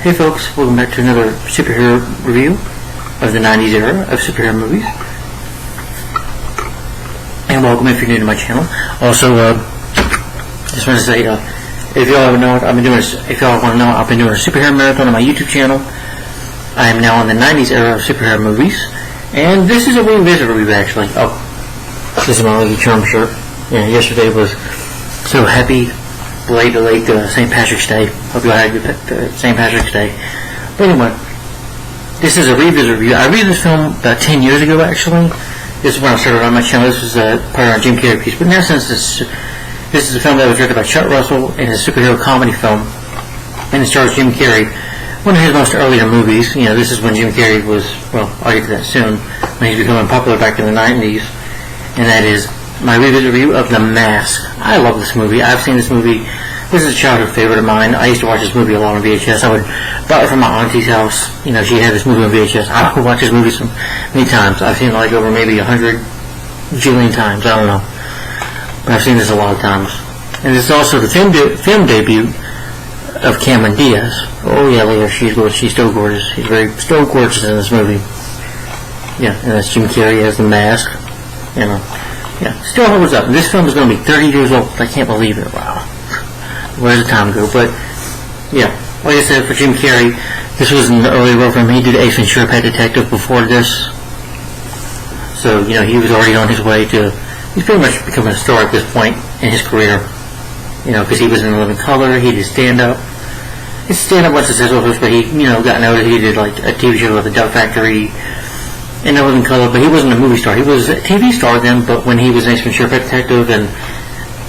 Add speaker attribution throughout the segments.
Speaker 1: Hey folks, welcome back to another superhero review of the 90s era of superhero movies. And welcome if you're new to my channel. Also, just want to say, if y'all want to know, I've been doing a superhero marathon on my YouTube channel. I am now on the 90s era of superhero movies, and this is a revisit review actually. Oh, this is my Lucky Charm shirt. Yeah, yesterday was so happy. Late St. Patrick's Day. Hope you all had a good St. Patrick's Day. But anyway, this is a revisit review. I reviewed this film about 10 years ago, actually. This is when I started on my channel. This was part of our Jim Carrey piece. But now, since this is a film that was directed by Chuck Russell and a superhero comedy film, and it stars Jim Carrey, one of his most earlier movies. You know, this is when Jim Carrey was, well, I'll get to that soon, when he's becoming popular back in the 90s. And that is my revisit review of The Mask. I love this movie. I've seen this movie. This is a childhood favorite of mine. I used to watch this movie a lot on VHS. I would buy it from my auntie's house. You know, she had this movie on VHS. I would watch this movie so many times. I've seen it like over maybe 100 jillion times. I don't know. But I've seen this a lot of times. And this is also the film debut of Cameron Diaz. Oh yeah, look at her. She's gorgeous. She's still gorgeous. She's still gorgeous in this movie. Yeah, and that's Jim Carrey as The Mask. You know. Yeah, still holds up. This film is going to be 30 years old. I can't believe it. Wow. Where does the time go? But, yeah, like I said, for Jim Carrey, this was an early role for him. He did Ace Ventura: Pet Detective before this. So, you know, he was already on his way to... He's pretty much becoming a star at this point in his career. You know, because he was in Living Color, he did stand-up. His stand-up was successful first, but he, you know, got noticed. He did, like, a TV show with the Duck Factory and No Living Color, but he wasn't a movie star. He was a TV star then, but when he was Ace Ventura: Pet Detective and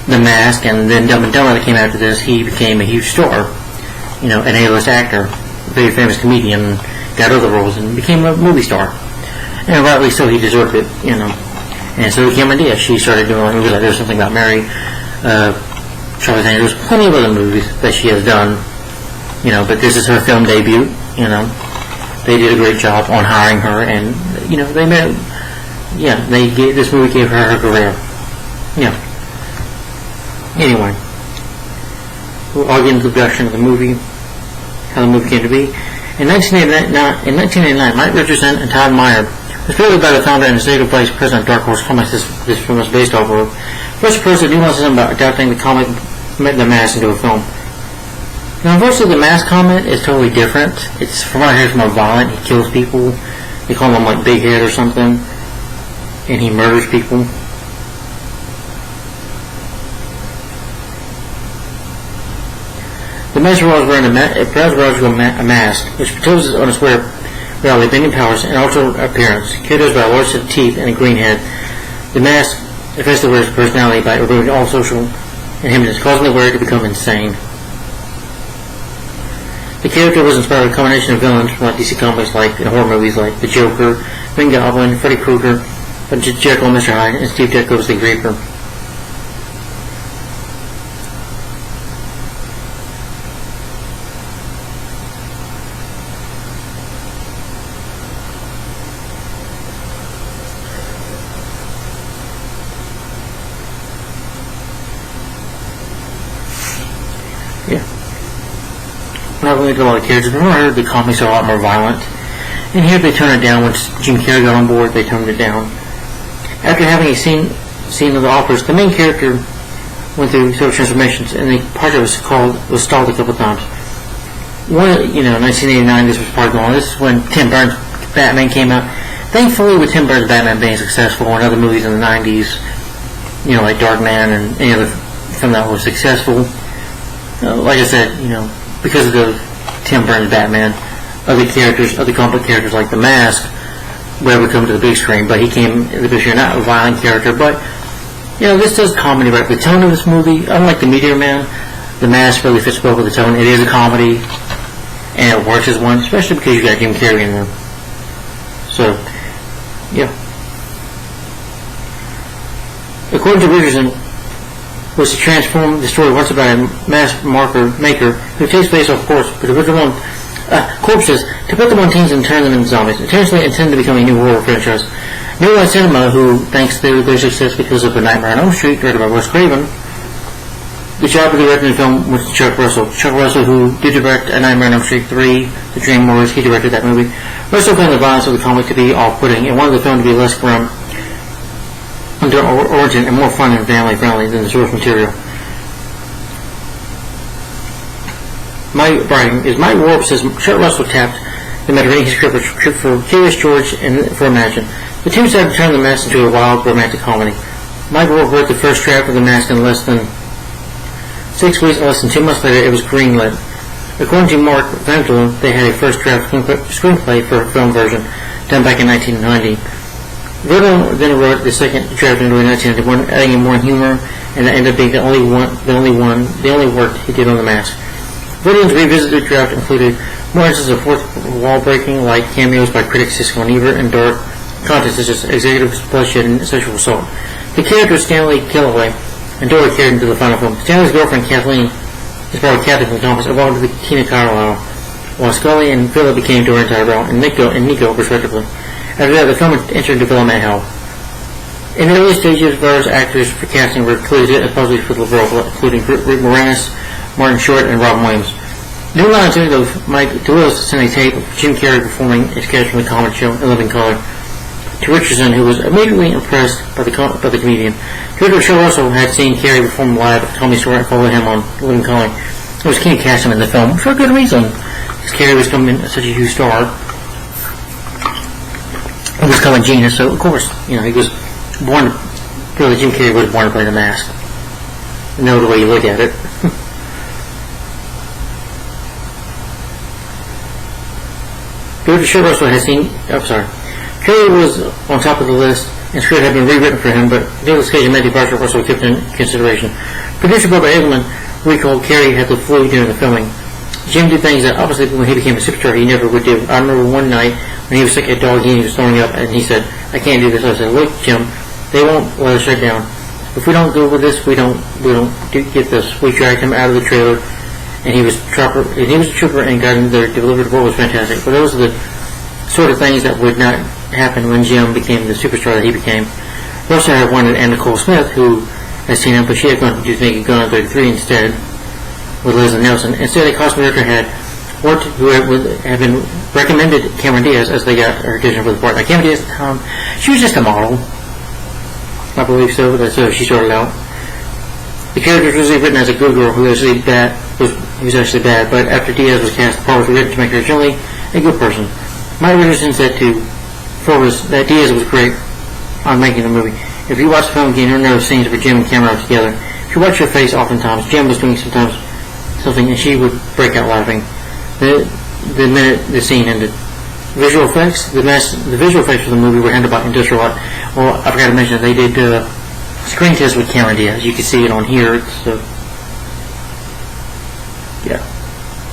Speaker 1: The Mask and then Dumb and Dumber that came after this, he became a huge star. You know, an A-list actor, very famous comedian, got other roles and became a movie star. And rightly so, he deserved it, you know. And so Cameron Diaz, she started doing movies like There's Something About Mary, Charlie's Angels, plenty of other movies that she has done, you know, but this is her film debut, you know. They did a great job on hiring her, and, you know, this movie gave her career. Yeah. Anyway, I'll get into the production of the movie, how the movie came to be. In 1989, Mike Richardson and Todd Meyer, respectively by the founder and executive vice president of Dark Horse Comics, this film was based off of, first proposed the nuances about adapting the comic The Mask into a film. Now, unfortunately, The Mask comic is totally different. It's, from what I hear, it's more violent. He kills people. They call him, like, Big Head or something. And he murders people. The Mask was wearing a mask, which proposes on its wearer reality, bending powers, and altered appearance, characterized by a large set of teeth and a green head. The mask affects the wearer's personality by removing all social inhibitions, causing the wearer to become insane. The character was inspired by a combination of villains from DC Comics, like in horror movies like The Joker, Green Goblin, Freddy Krueger, Jekyll and Mr. Hyde, and Steve Ditko's The Reaper. Yeah. Not really a lot of characters, but I heard the comics are a lot more violent. And here they turned it down. Once Jim Carrey got on board, they toned it down. After having a scene of the offers, the main character went through several transformations, and the part that was stalled a couple times. You know, 1989, this was part going on. This is when Tim Burton's Batman came out. Thankfully, with Tim Burton's Batman being successful and other movies in the 90s, you know, like Dark Man and any other film that was successful, like I said, you know, because of the Tim Burton's Batman, other comic characters like The Mask would ever come to the big screen, but he came to the big screen, not a violent character, but, you know, this does comedy right. The tone of this movie, unlike The Meteor Man, The Mask really fits well with the tone. It is a comedy, and it works as one, especially because you got Jim Carrey in there. So, yeah. According to Richardson, was to transform the story once about a mask maker who takes place off course with original corpses to put them on teens and turn them into zombies, intentionally intended to become a new horror franchise. New Line Cinema, who thanks to their success because of A Nightmare on Elm Street, directed by Wes Craven, The job of directing the film was Chuck Russell. Chuck Russell, who did direct A Nightmare on Elm Street 3, The Dream Warriors, he directed that movie. Russell found the violence of the comic to be off-putting and wanted the film to be less grim under origin and more fun and family-friendly than the source material. Mike Warp says Chuck Russell tapped the Mediterranean script for Curious George and for Imagine. The two decided to turn The Mask into a wild romantic comedy. Mike Warp wrote the first draft of The Mask in less than 6 weeks, less than 2 months later, it was greenlit. According to Mark Ventel, they had a first draft screenplay for a film version done back in 1990. Ventel then wrote the second draft in 1991, adding in more humor, and that ended up being the only work he did on The Mask. Ventel's revisited draft included more instances of fourth wall breaking, like cameos by critics Siskel and Ebert, and dark content such as executive bloodshed and sexual assault. The character Stanley Kellaway and Dora carried into the final film. Stanley's girlfriend Kathleen, his brother Kathy from Thomas, evolved to be Tina Carlisle, while Scully and Philip became Dorian Tyrell and Nico respectively. After that, the film entered development hell. In the early stages, various actors for casting were included as puzzles for the role, including Rick Moranis, Martin Short, and Robin Williams. New Lines of Mike DeWillis sent a tape of Jim Carrey performing a sketch from the comedy show In Living Color to Richardson, who was immediately impressed by the comedian. Director Chuck Russell had seen Carrey perform live at the Comedy Store and followed him on Living Color. It was keen to cast him in the film for a good reason, because Carrey was becoming such a huge star. He was becoming a genius, so of course, he was born. Really, Jim Carrey was born to play The Mask. You know the way you look at it. Director Chuck Russell had seen. Carrey was on top of the list, and script had been rewritten for him, but the occasion made departure Russell kept in consideration. Producer Bubba Edelman recalled Carrey had the flu during the filming. Jim did things that obviously when he became a superstar he never would do. I remember one night when he was sick at dog and he was throwing up, and he said, "I can't do this." I said, "Look, Jim, they won't let us shut down. If we don't go with this, we don't get this." We dragged him out of the trailer, and he was a trooper and got him there, delivered what was fantastic. But those are the sort of things that would not happen when Jim became the superstar that he became. Russell had wanted Anna Nicole Smith, who has seen him, but she had gone to make it Gone 33 instead with Leslie Nelson. Instead, a costume director had been recommended Cameron Diaz as they got her audition for the part. Now, Cameron Diaz at the time, she was just a model. I believe so. That's how she started out. The character was originally written as a good girl who was actually bad, but after Diaz was cast, the part was written to make her generally a good person. Mike Richardson said that Diaz was great on making the movie. If you watch the film again, you'll notice scenes where Jim and Cameron are together. If you watch her face, oftentimes Jim was doing something and she would break out laughing the minute the scene ended. Visual effects, the visual effects for the movie were handled by Industrial Art. Well, I forgot to mention they did screen test with Cameron Diaz. You can see it on here.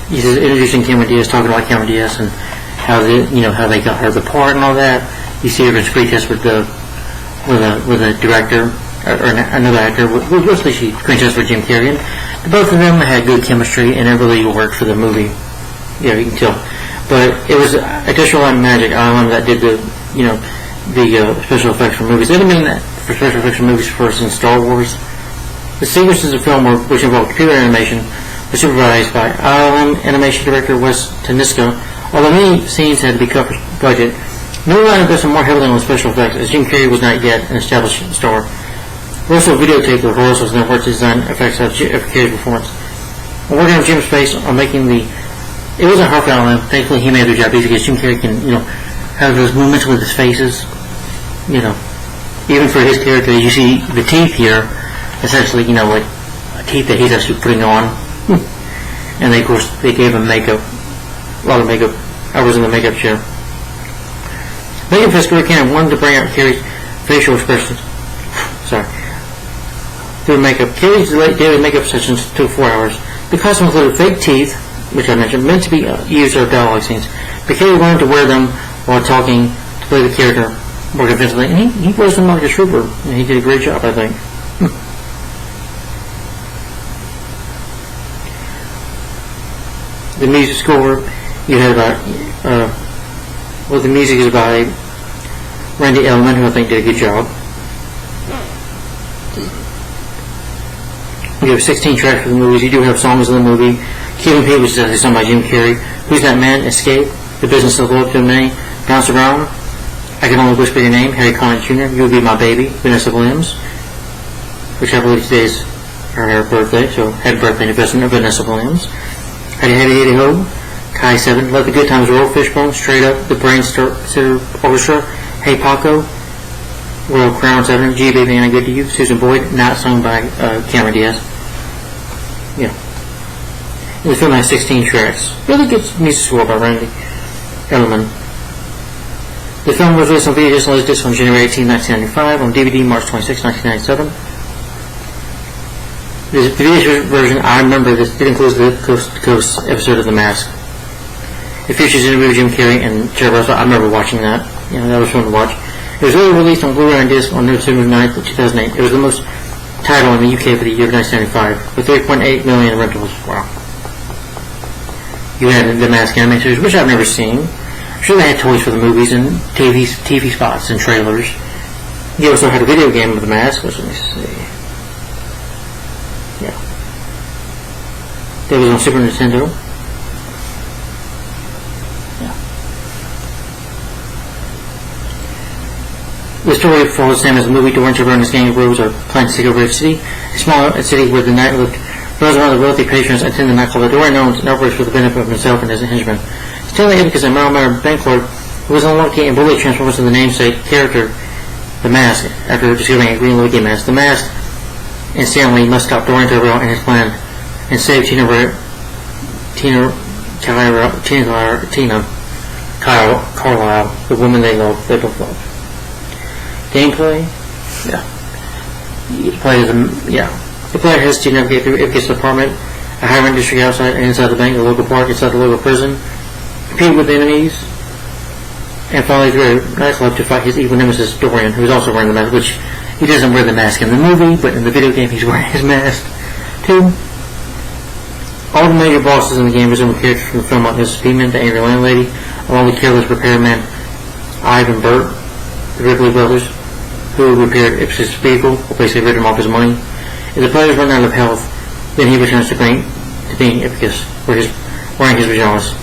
Speaker 1: He's introducing Cameron Diaz, talking about Cameron Diaz and how they got her the part and all that. You see her in screen test with a director or another actor. Mostly she screen test with Jim Carrey. And both of them had good chemistry and it really worked for the movie. Yeah, you can tell. But it was Industrial Light and Magic Island that did the special effects for movies. They didn't mean that for special effects for movies first in Star Wars. The sequences of film which involved computer animation were supervised by ILM animation director Wes Taniska. Although many scenes had to be cut for budget, New Line invested more heavily on special effects as Jim Carrey was not yet an established star. Russell videotaped the rehearsals and then worked to design effects of Carrey's performance. While working on Jim's face on making it wasn't hard for him. Thankfully, he made a good job because Jim Carrey can, have those movements with his faces. Even for his character, you see the teeth here, essentially, like teeth that he's actually putting on. And of course, they gave him makeup, a lot of makeup. I was in the makeup chair. Makeup test career Cannon wanted to bring out Carrey's facial expressions. Through makeup. Carrey's daily makeup sessions took 4 hours. The costume included fake teeth, which I mentioned, meant to be used for dialogue scenes. But Carrey learned to wear them while talking to play the character more convincingly, and he wears them like a trooper, and he did a great job, I think. The music score, you had the music is by Randy Elman, who I think did a good job. You have 16 tracks for the movies. You do have songs in the movie. Key & Peele, which is actually sung by Jim Carrey. Who's That Man? Escape. The Business of Love, Too Many. Bounce Around. I Can Only Whisper Your Name. Harry Connick Jr. You Will Be My Baby. Vanessa Williams. Which I believe today is her birthday, so happy birthday to Vanessa Williams. Heady Heady Heady Ho. Kai 7. Let the Good Times Roll. Fishbone. Straight Up. The Brainstorm Orchestra. Hey Paco. Royal Crown 7. G Baby Ain't I Good to You. Susan Boyd. Not sung by Cameron Diaz. Yeah. The film has 16 tracks. Really good music score by Randy Edelman. The film was released on video disc on January 18, 1995, on DVD March 26, 1997. The video version, I remember this, it includes the Coast to Coast episode of The Mask. It features an interview with Jim Carrey and Terry Russell. I remember watching that. You know, that was fun to watch. It was really released on Blu-ray and disc on November 9th, 2008. It was the most title in the UK for the year of 1995, with 3.8 million rentals. Wow. You had the Mask anime series, which I've never seen. I'm sure they had toys for the movies and TV spots and trailers. You also had a video game of The Mask, which, let me see. Yeah. That was on Super Nintendo. Yeah. The story follows the same as the movie. Dorian and his gang of rogues are planning to take over a city, a small city where the night lived. Those around the wealthy patrons attend the nightclub. Dorian owns and operates for the benefit of himself and his henchmen. Stanley because a mild-mannered bank clerk who was unlucky and bully transforms into the namesake character, The Mask, after discovering a green Loki mask. The Mask and Stanley must stop Dorian Terrell and his plan and save Tina Carlisle, the woman they both love. Gameplay? Yeah. The player has to navigate through Ipkiss' apartment, a high-rent district outside and inside the bank, a local park, inside the local prison, compete with enemies, and finally through a nightclub to fight his evil nemesis, Dorian, who's also wearing the mask, which he doesn't wear the mask in the movie, but in the video game he's wearing his mask, too. All the major bosses in the game resemble characters from the film like Mrs. Beeman, the angry landlady, along with careless repairman Ivan Burt, the Ripley brothers, who repaired Ipkiss' vehicle, or basically rid him off his money. If the players run out of health, then he returns to being Ipkiss, wearing his pajamas.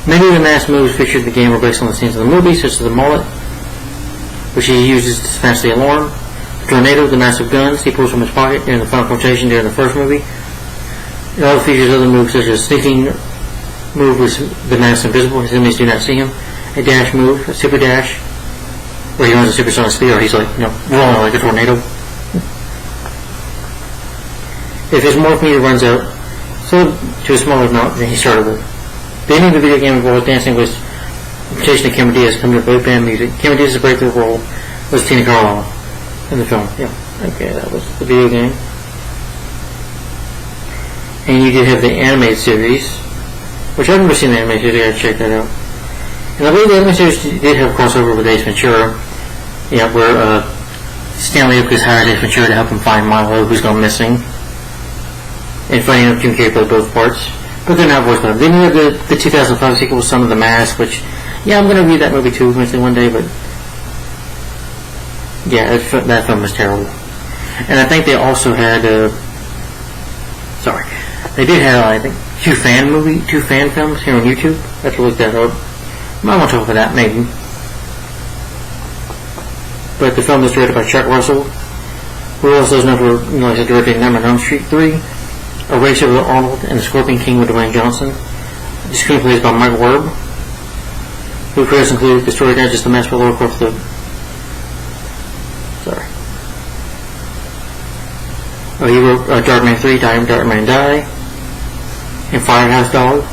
Speaker 1: Many of the mask moves featured in the game were based on the scenes of the movie, such as the mullet, which he uses to smash the alarm, the tornado, the massive guns he pulls from his pocket during the final confrontation during the first movie. It also features other moves such as sneaking move with the mask invisible, his enemies do not see him, a dash move, a super dash, where he runs a supersonic speed, or he's like, rolling like a tornado. If his morph meter runs out, so to a smaller amount than he started with. The ending of the video game involves dancing with imitation of Cameron Diaz coming to both band music. Cameron Diaz's breakthrough role was Tina Carlisle in the film. Yeah, okay, that was the video game. And you did have the animated series, which I've never seen the animated series. I gotta check that out. And I believe the animated series did have a crossover with Ace Ventura. Yeah, where Stanley Ipkiss hired Ace Ventura to help him find Milo, who's gone missing. And funny enough, Jim Carrey played both parts, but they're not voiced by him. Then you have the 2005 sequel, Son of the Mask, which, yeah, I'm going to read that movie too eventually one day, but yeah, that film was terrible. And I think they also had, they did have, I think, two fan films here on YouTube. I have to look that up. Might want to talk about that, maybe. But the film was directed by Chuck Russell, who also is known for, directing Nightmare on Elm Street 3, A Race Over Arnold, and The Scorpion King with Dwayne Johnson. The screenplay is by Mike Werb, who credits include the story Digest, The Mask for Laura Croft, he wrote Darkman 3, Darkman Die, and Firehouse Dog.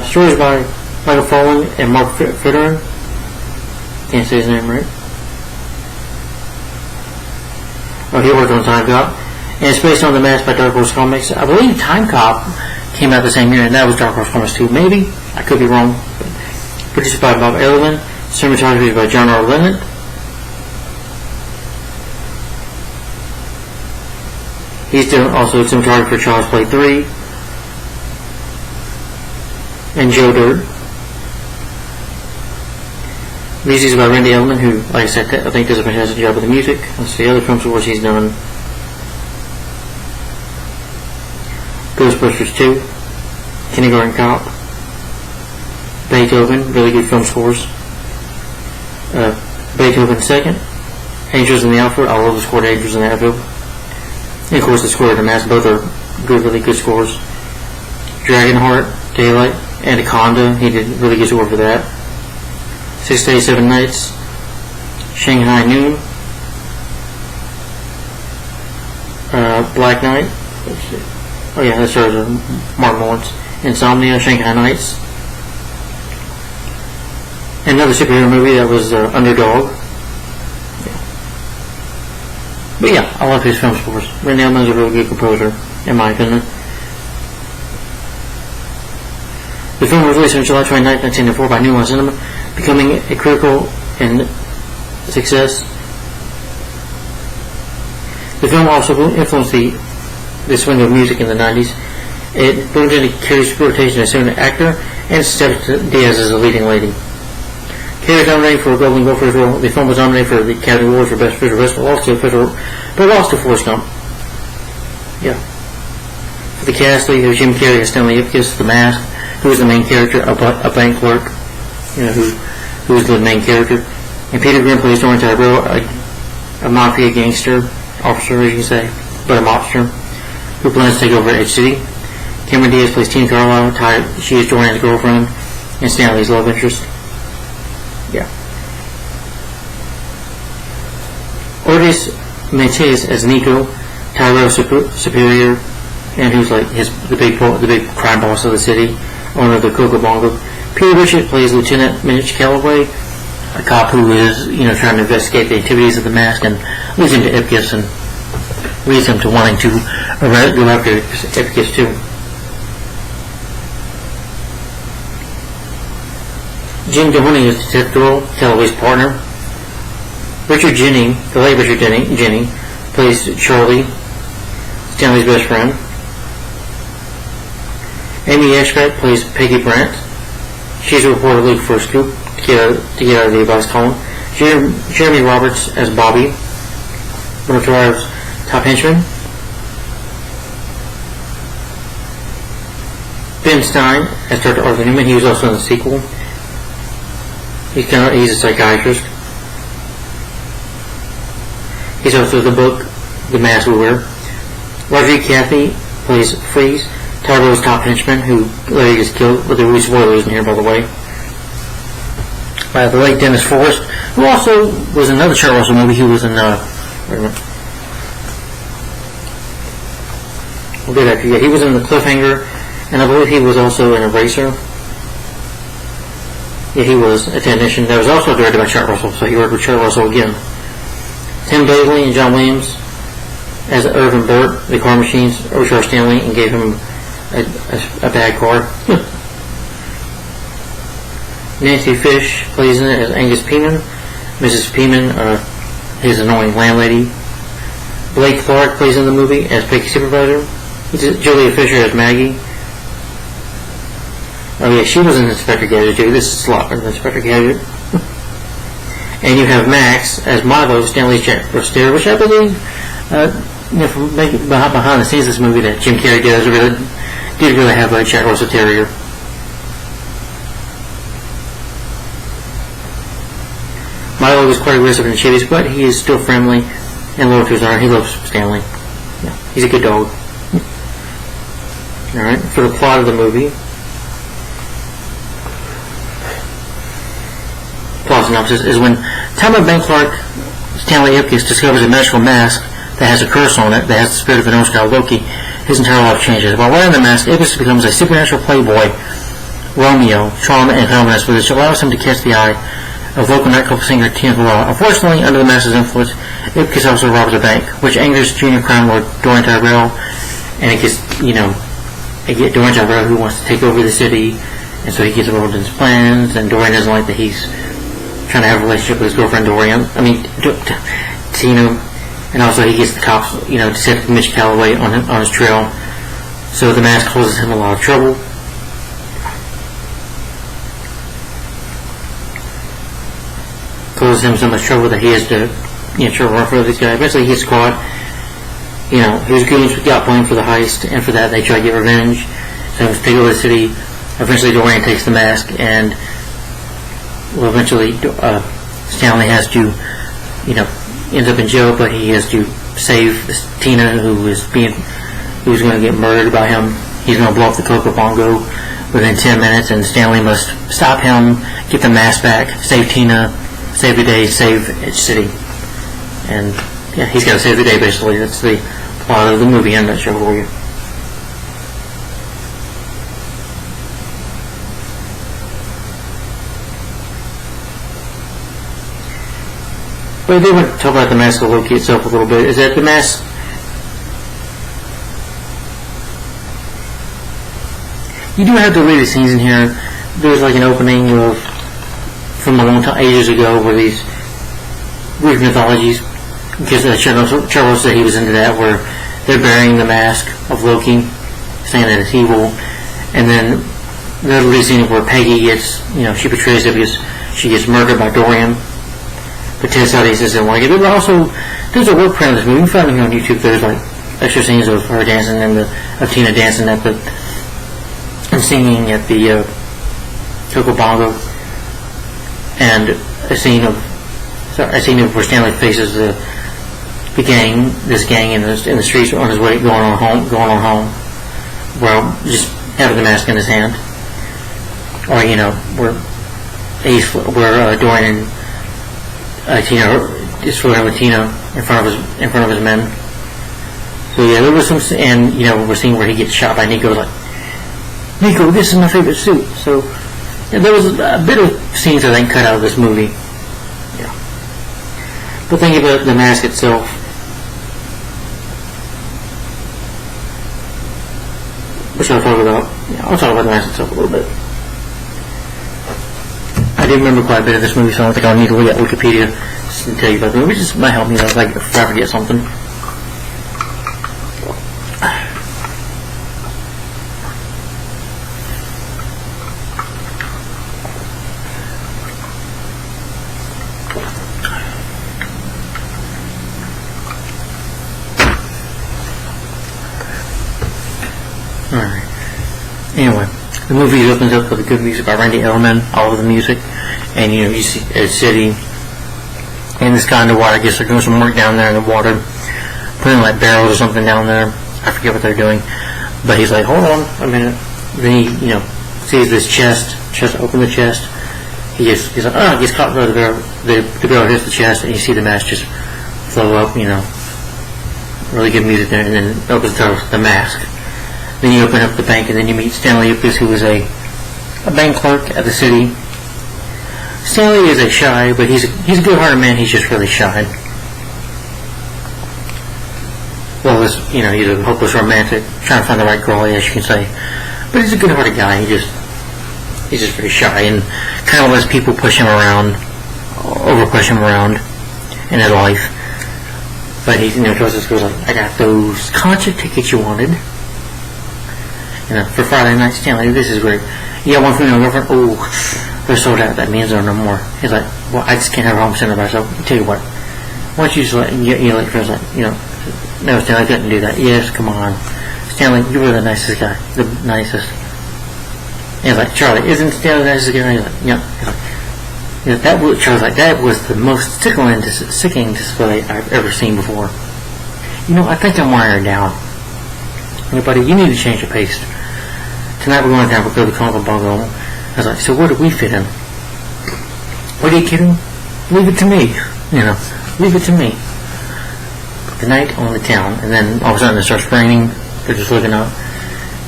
Speaker 1: Stories by Michael Foley and Mark Fitteran. Can't say his name right. He worked on Time Cop. And it's based on The Mask by Dark Horse Comics. I believe Time Cop came out the same year, and that was Dark Horse Comics 2. Maybe. I could be wrong. Produced by Bob Edelman. Cinematography by John R. Lennon. He's doing also cinematography for Child's Play 3. And Joe Dirt. Music is by Randy Edelman, who, like I said, I think does a fantastic job with the music. Let's see other films for which he's done. Ghostbusters 2, Kindergarten Cop, Beethoven, really good film scores. Beethoven 2nd, Angels in the Outfield, I love the score to Angels in the Outfield. And of course the score to The Mask, both are good, really good scores. Dragonheart, Daylight, Anaconda, he did really good score for that. 6 Days, 7 Nights, Shanghai Noon, Black Knight, oh yeah, that's Martin Lawrence, Insomnia, Shanghai Nights. Another superhero movie that was Underdog. Yeah. But yeah, I love his film scores. Randy Alman's a really good composer, in my opinion. The film was released on July 29, 1994 by New Line Cinema, becoming a critical and success. The film also influenced the swing of music in the 90s. It brought into Carrey's rotation as an actor and stepped Diaz as a leading lady. Carrey was nominated for a Golden Globe for his role. The film was nominated for the Academy Award for Best Visual Effects, but lost to Forrest Gump. Yeah. For the cast, there was Jim Carrey as Stanley Ipkiss, The Mask, who was the main character, a bank clerk, who was the main character. And Peter Grimm plays Dorian Tyrell, a mafia gangster officer, as you can say, but a mobster, who plans to take over Edge City. Cameron Diaz plays Tina Carlisle, she is Dorian's girlfriend, and Stanley's love interest. Yeah. Otis Matias as Nico, Tyrell's superior, and who's like the big crime boss of the city, owner of the Coco Bongo. Peter Bishop plays Lieutenant Mitch Calloway, a cop who is, trying to investigate the activities of the Mask and leads him to Ipkiss and leads him to wanting to go after Ipkiss too. Jim Doheny is Detective Doyle, Calloway's partner. Richard Jennings, the late Richard Jennings, plays Charlie, Stanley's best friend. Amy Ashcraft plays Peggy Brandt. She's a reporter looking for a scoop to get out of the advice column. Jeremy Roberts as Bobby, one of Tyrell's top henchmen. Ben Stein as Dr. Arthur Newman. He was also in the sequel. He's a psychiatrist. He's also the book The Mask We Wear. Roger Cathy plays Freeze, Tyrell's top henchman, who later gets killed. But there will be spoilers in here, by the way. The late Dennis Forrest, who also was in another Charles Russell movie. He was in he was in The Cliffhanger, and I believe he was also in Eraser. Yeah, he was a technician. That was also directed by Charles Russell, so he worked with Charles Russell again. Tim Bailey and John Williams as Irvin Burt, the car machines, Charles Stanley, and gave him a bad car. Nancy Fish plays in it as Angus Peeman. Mrs. Peeman, his annoying landlady. Blake Clark plays in the movie as Peggy's supervisor. Julia Fisher as Maggie. Oh yeah, she was in Inspector Gadget too. This is a lot better than Inspector Gadget. And you have Max as Milo, Stanley's Jack Roster, which I believe, from behind the scenes of this movie that Jim Carrey did really have a Jack Russell Terrier. Milo is quite aggressive and shitty, but he is still friendly and loyal to his owner. He loves Stanley. Yeah, he's a good dog. Alright, for the plot of the movie. Plot synopsis is when Thomas Bank Clark Stanley Ipkiss discovers a magical mask that has a curse on it that has the spirit of an Norse-style Loki. His entire life changes. While wearing the mask, Ipkiss becomes a supernatural playboy, Romeo, charm and calmness, which allows him to catch the eye of local nightclub singer Tina Carlisle. Unfortunately, under the mask's influence, Ipkiss also robs a bank, which angers junior crime lord Dorian Tyrell, and it gets, Dorian Tyrell who wants to take over the city, and so he gets involved in his plans, and Dorian doesn't like that he's trying to have a relationship with his girlfriend Tina, and also he gets the cops, to set Mitch Calloway on his trail. So the mask causes him a lot of trouble. Causes him so much trouble that he has to, try to run for this guy. Eventually he gets caught, his goons got blamed for the heist, and for that they try to get revenge. So they take over the city. Eventually Dorian takes the mask, and eventually Stanley has to, ends up in jail, but he has to save Tina, who was going to get murdered by him. He's going to blow up the Coco Bongo within 10 minutes, and Stanley must stop him, get the mask back, save Tina, save the day, save its city. And yeah, he's got to save the day, basically. That's the plot of the movie in a nutshell for you. But I do want to talk about the mask of Loki itself a little bit. Is that the mask? You do have deleted scenes in here. There's like an opening from a long time, ages ago, where these Greek mythologies, because Charles said he was into that, where they're burying the mask of Loki, saying that it's evil, and then there's a scene where Peggy gets, she betrays it because she gets murdered by Dorian. But Ted Saudis doesn't like it. But also, there's a work print of this movie. You can find it here on YouTube. There's like extra scenes of her dancing and of Tina dancing at and singing at the Coco Bongo, and a scene of where Stanley faces the gang, this gang in the streets on his way going on home, well, just having the mask in his hand, or where Dorian and Tina is flirting with Tina in front of his men. So yeah, there was some, and we're seeing where he gets shot by Nico. Like, Nico, this is my favorite suit. So yeah, there was a bit of scenes I think cut out of this movie. Yeah, but thinking about the mask itself, which I'll talk about. Yeah, I'll talk about the mask itself a little bit. I do remember quite a bit of this movie, so I don't think I'll need to look at Wikipedia to tell you about the movie. It just might help me if I forget something. Alright. Anyway, the movie opens up with a good music by Randy Elman, all of the music, and you see a city, and this guy in the water, I guess they're doing some work down there in the water, putting like barrels or something down there. I forget what they're doing, but he's like, hold on a minute. Then he, sees this chest, open the chest. He's like, he gets caught by the barrel. The barrel hits the chest, and you see the mask just flow up. Really good music there, and then opens the mask. Then you open up the bank, and then you meet Stanley Yuppies, who is a bank clerk at the city. Stanley is shy, but he's a good-hearted man. He's just really shy. Well, he's a hopeless romantic, trying to find the right girl, as you can say. But he's a good-hearted guy. He's just very shy and kind of lets people push him around, over-push him around in his life. But he, towards this goes like, I got those concert tickets you wanted. For Friday night, Stanley, this is great. You got one for your girlfriend? Oh, they're sold out. That means they're no more. He's like, well, I just can't have a home center by myself. I'll tell you what. Why don't you just let your friends no, Stanley, I couldn't do that. Yes, come on. Stanley, you were the nicest guy. The nicest. And he's like, Charlie, isn't Stanley the nicest guy? He's like, yeah. Charlie's like, that was the most sickening display I've ever seen before. I think I'm wired down. Buddy, you need to change your pace. Tonight we're going to go to Coco Bongo. I was like, so where do we fit in? What are you kidding? Leave it to me. Leave it to me. The night on the town, and then all of a sudden it starts raining. They're just looking up.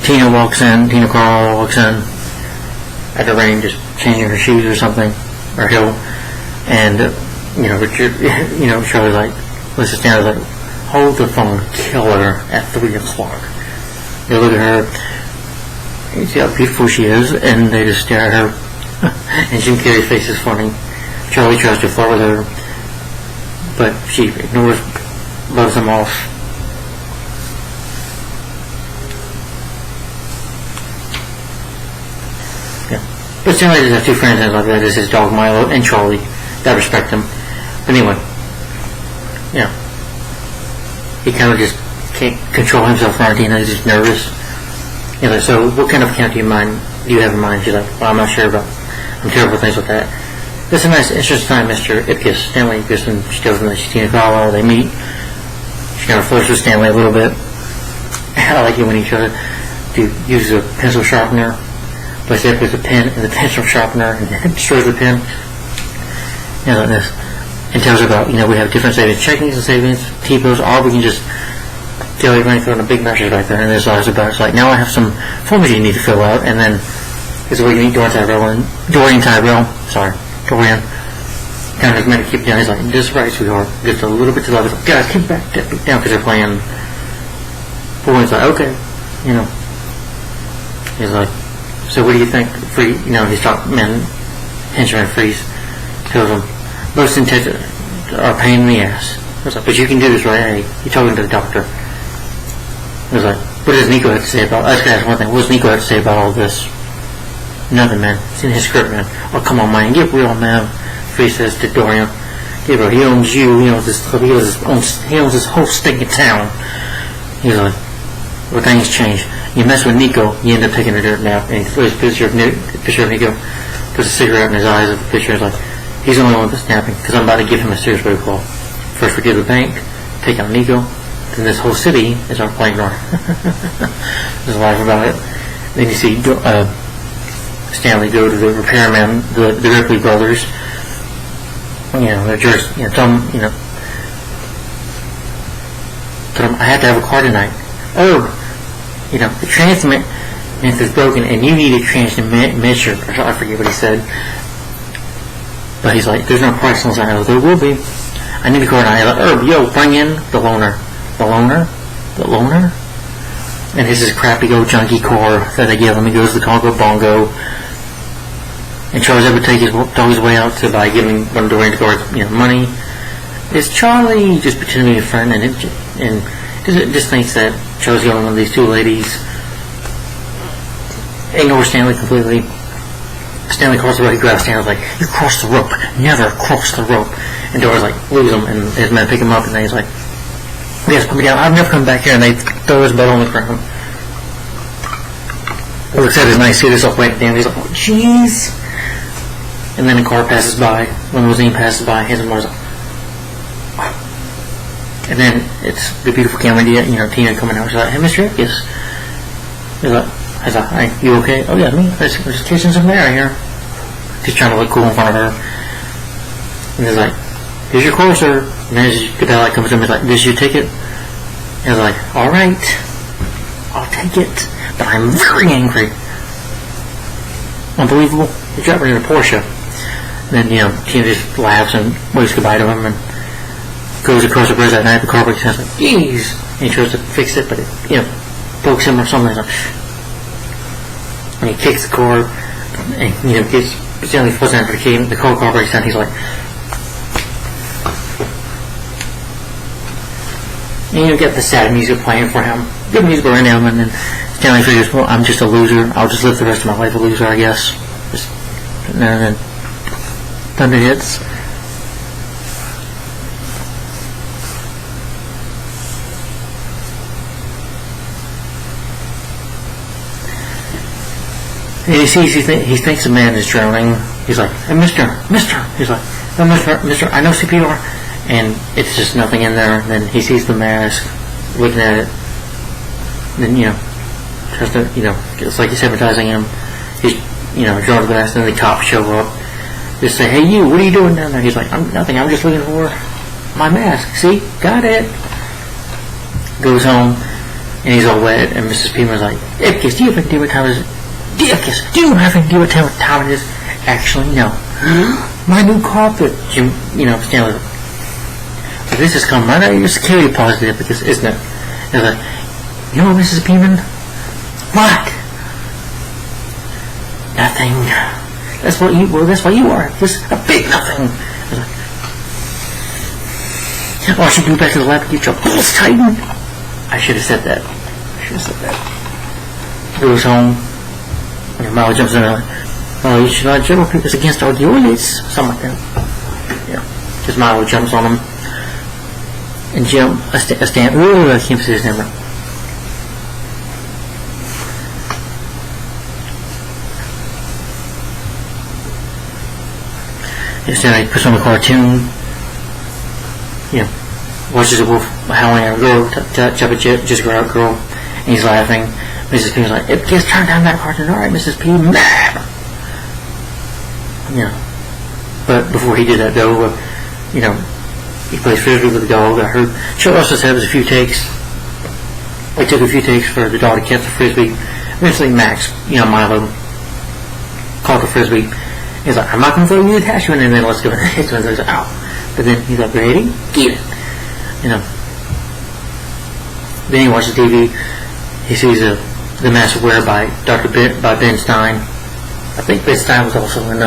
Speaker 1: Tina Carl walks in at the rain, just changing her shoes or something, or Hill. And, Richard, Charlie's like, listen, Stanley's like, hold the phone, kill her at 3 o'clock. They look at her, you see how beautiful she is, and they just stare at her. And Jim Carrey's face is funny. Charlie tries to flirt with her, but she ignores, blows him off. Yeah. But Stanley does have two friends like that. This is his dog Milo and Charlie that respect him. But anyway, he kind of just can't control himself around Tina. He's just nervous. He's like, so what kind of account do you have in mind? She's like, well, I'm not sure about. I'm terrible with things like that. It's a nice, interesting time, Mr. Ipkiss, Stanley Ipkiss, and she tells him that she's Tina Carlisle. They meet. She kind of flirts with Stanley a little bit. I like it when he tries to use a pencil sharpener, but he puts a pen in the pencil sharpener and destroys the pen. Like this. And tells her about, we have different savings, checkings and savings, T-bills, or we can just tell everybody throwing a big message right there. And there's always about, it's like, now I have some forms you need to fill out, and then this is where you meet Dorian Tyrell, Dorian. Kind of meant to keep down. He's like, just right, sweetheart. Just a little bit to the left. He's like, guys, keep back down, because they're playing. Dorian's like, okay, He's like, so what do you think? He's talking, henchman Freeze tells him, most intentions are a pain in the ass. He's like, but you can do this, right? Hey, you're talking to the doctor. He's like, what does Nico have to say about, I was going to ask one thing, what does Nico have to say about all this? Nothing, man. It's in his script, man. Oh, come on, man. Get real, man. Freeze says to Dorian, Gabriel, he owns you. He owns this whole stinking town. He's like, well, things change. You mess with Nico, you end up taking a dirt nap. And he throws a picture of Nico, puts a cigarette in his eyes of the picture. He's like, he's the only one that's napping, because I'm about to give him a serious wake call. First we give the bank, take out Nico, then this whole city is our playground. There's a laugh about it. Then you see Stanley go to the repairman, the Ripley brothers. They're just, tell them, I have to have a car tonight. Oh, the transmission is broken and you need a transmission. I forget what he said. But he's like, there's no price on that. There will be. I need a car tonight. He's like, yo, bring in the loaner. The loaner? And this is a crappy old junky car that they give him. He goes to the Coco Bongo. And Charles ever take his dog's way out to by giving one Dorian to guard, money. Is Charlie just pretending to be a friend and just thinks that Charlie's going with these two ladies. Ignores Stanley completely. Stanley crosses the rope. He grabs Stanley's like, you crossed the rope. Never cross the rope. And Dorian's like, lose him. And his men pick him up and then he's like, yes, put me down. I've never come back here. And they throw his butt on the ground. He looks at his nice suit. He's all wet down. He's like, oh, jeez. And then a car passes by. Limousine passes by. His mother's like, and then it's the beautiful camera, Tina coming out. She's like, hey, Mr. Ipkiss. He's like, hey, you okay? Oh, yeah, me. There's kissing some air here. He's trying to look cool in front of her. And he's like, here's your car, sir. And then the guy comes in and he's like, this is your ticket? And he's like, all right, I'll take it. But I'm very angry. Unbelievable. You're driving in a Porsche. And then, Tina just laughs and waves goodbye to him and goes across the bridge that night. The car breaks down. Like, jeez. And he tries to fix it, but it, pokes him or something. Like, and he kicks the car, and gets Stanley flips down for the key. The car breaks down. He's like, and you get the sad music playing for him. Good music around him, and then Stanley figures, well, I'm just a loser. I'll just live the rest of my life a loser, I guess. And then thunder hits. And he thinks the man is drowning. He's like, hey, mister. He's like, no, mister, I know CPR. And it's just nothing in there. And then he sees the mask, looking at it. And then, tries to, it's like he's hypnotizing him. He's, drawn to the mask, and then the cops show up. Just say, hey, you, what are you doing down there? He's like, nothing, I'm just looking for my mask. See? Got it. Goes home, and he's all wet, and Mrs. Peemer's like, Ipkiss, do you have any idea what time it is? Ipkiss, do you have any idea what time it is? Actually, no. My new carpet. Stanley, this has come right out of your security positive, because isn't it? He's like, you know what, Mrs. Peeman? What? Nothing. That's what you are. Just a big nothing. Oh, I should go back to the lab and get your balls tightened. I should have said that. Goes home. And Molly jumps in and oh, you should not jump on people. It's against our ordinance. Something like that. Just Molly jumps on him. and Jim, ooh, I can't say his name. Instead, he puts on a cartoon, you know, watches a wolf howling at a girl, just a girl, and he's laughing. Mrs. P was like, just turn down that cartoon. Alright, Mrs. P, you know. But before he did that, though, you know, he plays frisbee with the dog. I heard show also said it was a few takes. It took a few takes for the dog to catch the frisbee. Eventually, Max, you know, Milo, caught the frisbee. He's like, I'm not going to throw you the attachment, and then let's go. And he's like, ow. But then he's like, ready? Get it. You know. Then he watches TV. He sees the Mask Wear by Ben Stein. I think Ben Stein was also in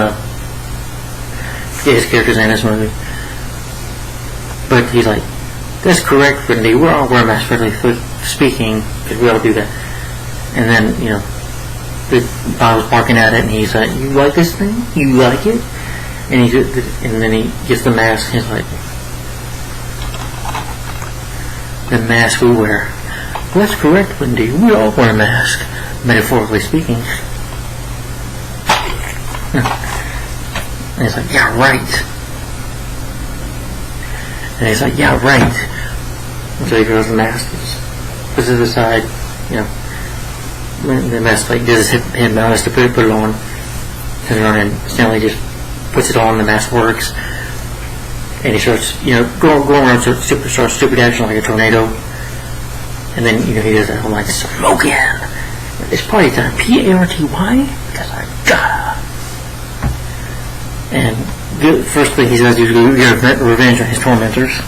Speaker 1: his character's in this movie. But he's like, that's correct, Brittany. We're all wearing masks for speaking, because we all do that. And then, you know, I was barking at it, and he's like, you like this thing? You like it? And then he gets the mask, and he's like, the mask we wear. Well, that's correct, Wendy. We all wear a mask, metaphorically speaking. And he's like, yeah, right. And he's like, yeah, right. And so he throws the mask, puts it aside, you know. The mask like does his head balance to put it on, turns around, and Stanley just puts it on. The mask works, and he starts, you know, going around, starts stupid action like a tornado. And then, you know, he does that whole like smoking. It's party time. Party, because I gotta. And the first thing he does is get revenge on his tormentors.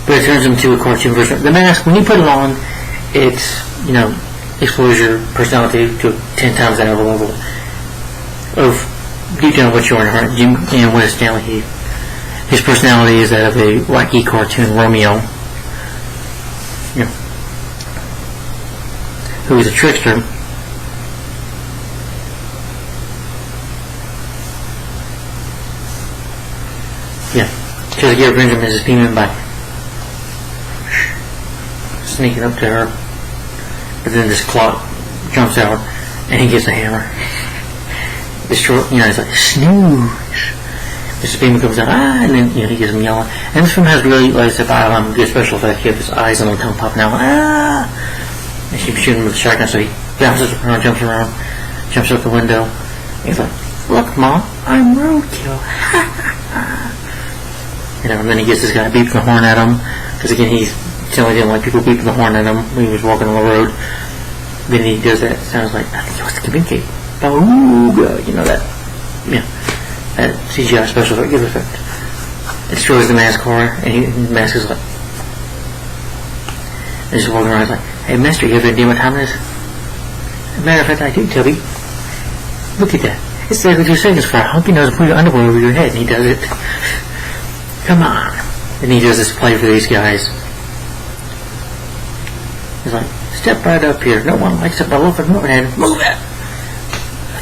Speaker 1: But it turns into a cartoon version. The mask, when you put it on, it's, you know, explores your personality to 10 times that level of deep down what you are in your heart. Jim and Wes Stanley, his personality is that of a wacky cartoon Romeo, you know, who is a trickster. Yeah, tries to get revenge on Mrs. Beeman by sneaking up to her, but then this clock jumps out and he gets a hammer. You know, it's like snooze. Mrs. Beeman comes out, and then, you know, he gets him yelling. And this film has really, like I said, good special effects. You have his eyes and the tongue popping out, and she's shooting him with a shotgun, so he bounces around, jumps out the window. And he's like, look, Mom, I'm roadkill. You know, and then he gets this guy beeping the horn at him, because again, he's Stanley didn't like people beeping the horn at him when he was walking on the road. Then he does that. Sounds like, I think he wants to communicate. Booga, you know that. Yeah, that CGI special effect, good effect. It destroys the mask car, and the mask is like, and he's walking around. He's like, hey, Mister, you have any idea what time it is? As a matter of fact, I do, Toby. Look at that. It's 32 seconds for a hunky nose and put your underwear over your head, and he does it. Come on. And he does this play for these guys. He's like, step right up here. No one likes a beloved Northern. Move it.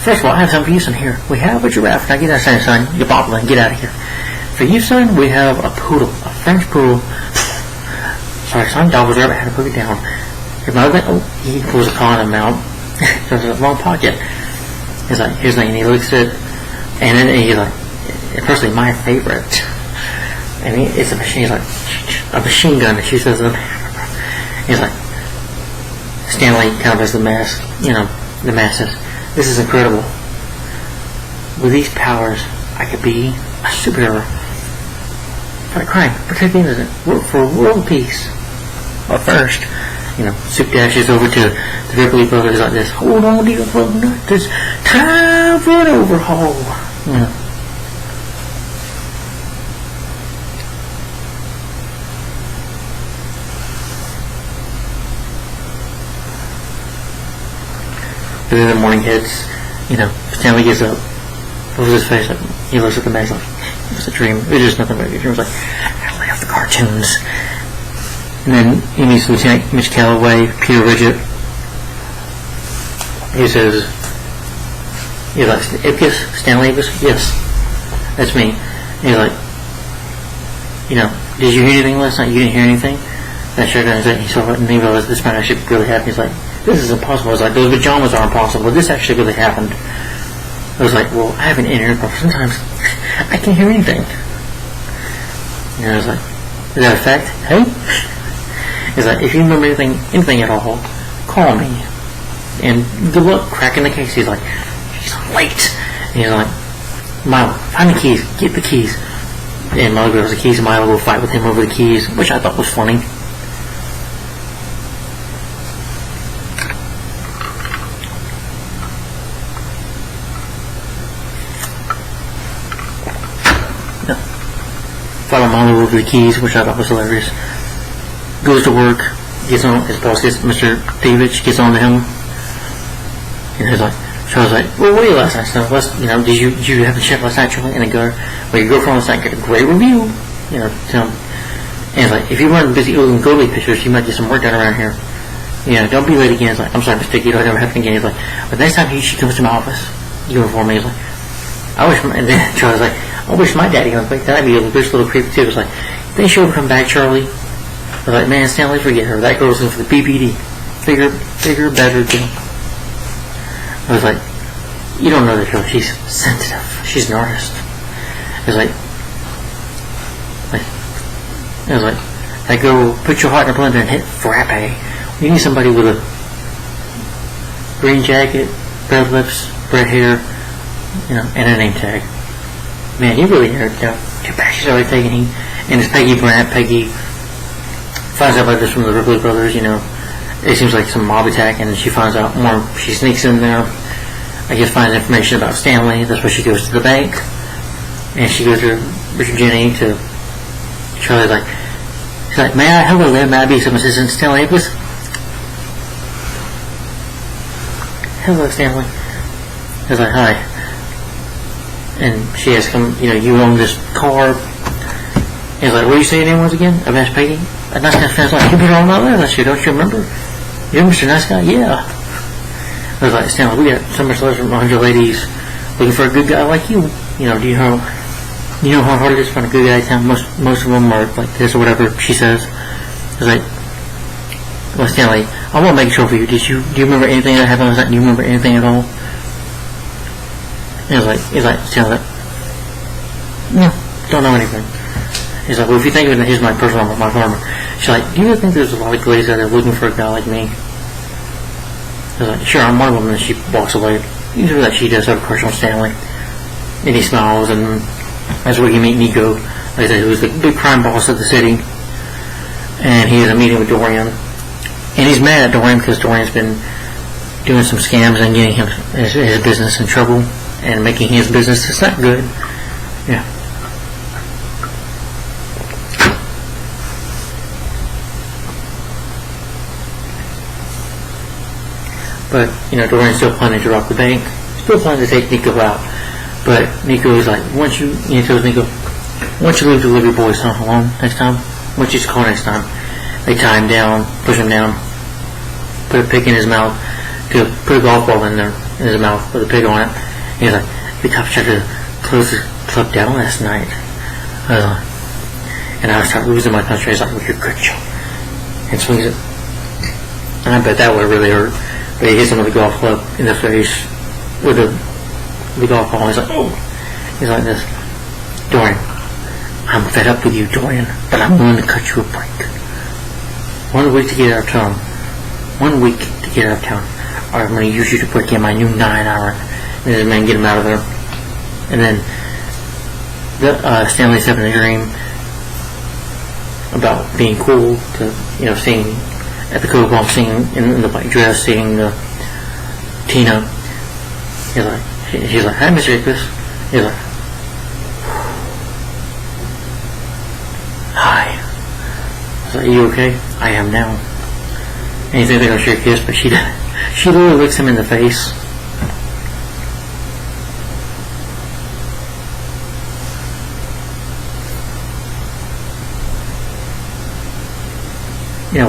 Speaker 1: First of all, I have something for you, son. Here, we have a giraffe. Now get out of here, son. You're bobbling. Get out of here. For you, son, we have a poodle. A French poodle. Sorry, son. Dog was there. I had to put it down. Your mother, he pulls a condom out. There's a long pocket. He's like, here's the thing. And he looks at it. And then he's like, personally, my favorite. And it's a machine. He's like, a machine gun that shoots them. He's like, Stanley kind of does the mask, you know, the mask says, this is incredible. With these powers, I could be a superhero. Fight crime, protect the innocent, work for world peace. But first, you know, Soup dashes over to the Ripley brothers like this, hold on to your front nut, it's time for an overhaul. You know. And then the morning hits, you know, Stanley gets up, pulls his face up, he looks at the mask like, it was a dream, it was just nothing but a dream. It was like, I only have the cartoons. And then he meets Lieutenant Mitch Calloway, Peter Ridgett. He says, he likes Ipkiss, Stanley Ipkiss, yes. that's me. And he's like, you know, did you hear anything last night? You didn't hear anything? And I showed him, and he saw it, and he realized this might actually really happen. He's like, this is impossible. I was like, those pajamas are impossible. This actually really happened. I was like, well, I have an inner ear, but sometimes I can't hear anything. And I was like, is that a fact? Hey? He's like, if you remember anything at all, call me. And good luck cracking the case. He's like, she's late. And he's like, Milo, find the keys. Get the keys. And Milo grabs the keys, and Milo will fight with him over the keys, which I thought was funny. Fight with Milo over the keys, which I thought was hilarious. Goes to work, gets on, his boss gets, Mr. Davidge gets on to him. And he's like, Charlie's like, well, what did you last night? So, did you have a shift last night, Charlie? And they go, well, your girlfriend last night got a great review. Tell him. And he's like, if you weren't busy oozing goalie pictures, you might get some work done around here. Don't be late again. He's like, I'm sorry, Mr. Dick, it'll never happen again. He's like, but next time she comes to my office, you inform me. He's like, and then Charlie's like, I wish my daddy was like, that'd be a little creepy too. It's like, then she'll come back, Charlie. I was like, man, Stanley, forget her. That girl's in for the BPD. Bigger, better deal. I was like, you don't know that girl. She's sensitive. She's an artist. I was like, that girl, put your heart in a blender and hit frappe. You need somebody with a green jacket, red lips, red hair, and a name tag. Man, you really nerd down. Too bad she's already taken him. And it's Peggy Brandt. Peggy finds out about this from the Ripley brothers, It seems like some mob attack, and she finds out more. She sneaks in there, I guess, finds information about Stanley. That's why she goes to the bank. And she goes to Richard Jenny to Charlie's like, she's like, hello there, may I be some assistant Stanley Avis? Hello, Stanley. I was like, hi. And she asks him, you own this car. He's like, what are you saying name was again? I've asked Peggy. A nice guy friend's like, you put it on my list. Don't you remember? You're Mr. Nice Guy? Yeah. I was like, Stanley, we got so much letters from 100 ladies looking for a good guy like you. Do you know how hard it is to find a good guy in town? Most of them are like this or whatever she says. I was like, well, Stanley, I want to make sure for you. Do you remember anything that happened last night? Do you remember anything at all? And he's like, Stanley, no, don't know anything. He's like, well, if you think of it, here's my personal number, my phone number. She's like, do you think there's a lot of ladies out there looking for a guy like me? I was like, sure, I'm one of them. And she walks away. Usually that she does have a crush on Stanley. And he smiles, and that's where you meet Nico, like I said, who's the big crime boss of the city. And he has a meeting with Dorian. And he's mad at Dorian because Dorian's been doing some scams and getting his business in trouble and making his business. It's not good. Yeah. But, Dorian's still planning to rob the bank. Still planning to take Nico out. But Nico is like, he tells Nico, once you leave the delivery boys alone next time, once you call next time, they tie him down, push him down, put a pick in his mouth, put a golf ball in his mouth with a pig on it. And he's like, the cops tried to close the club down last night. And I start losing my country. He's like, well, you're good, Joe. And swings it. And I bet that would really hurt. But he hits him with a golf club in the face with the golf ball. He's like, oh. He's like this, Dorian, I'm fed up with you, Dorian, but I'm willing to cut you a break. 1 week to get out of town. 1 week to get out of town. Or I'm going to use you to break in my new 9-hour. And this man get him out of there. And then Stanley's having a dream about being cool to, seeing at the Coco Bongo, seeing in the black dress, seeing Tina. He's like, hi, Mr. Icarus. He's like, hi. I was like, are you okay? I am now. And he thinks they're going to share a kiss, but she literally looks him in the face.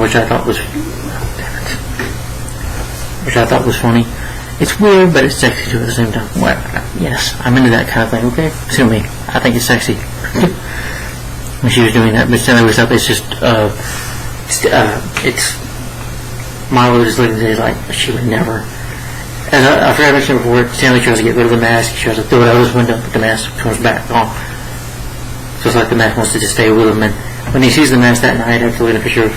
Speaker 1: Which I thought was funny. It's weird, but it's sexy too at the same time. Well, yes, I'm into that kind of thing, okay? Sue me. I think it's sexy. When she was doing that, but Stanley was up. It's just, it's Milo just looking at it like she would never. As I forgot to mention before, Stanley tries to get rid of the mask. She tries to throw it out his window, but the mask comes back on. So it's like the mask wants to just stay with him. And when he sees the mask that night, after looking at a picture of,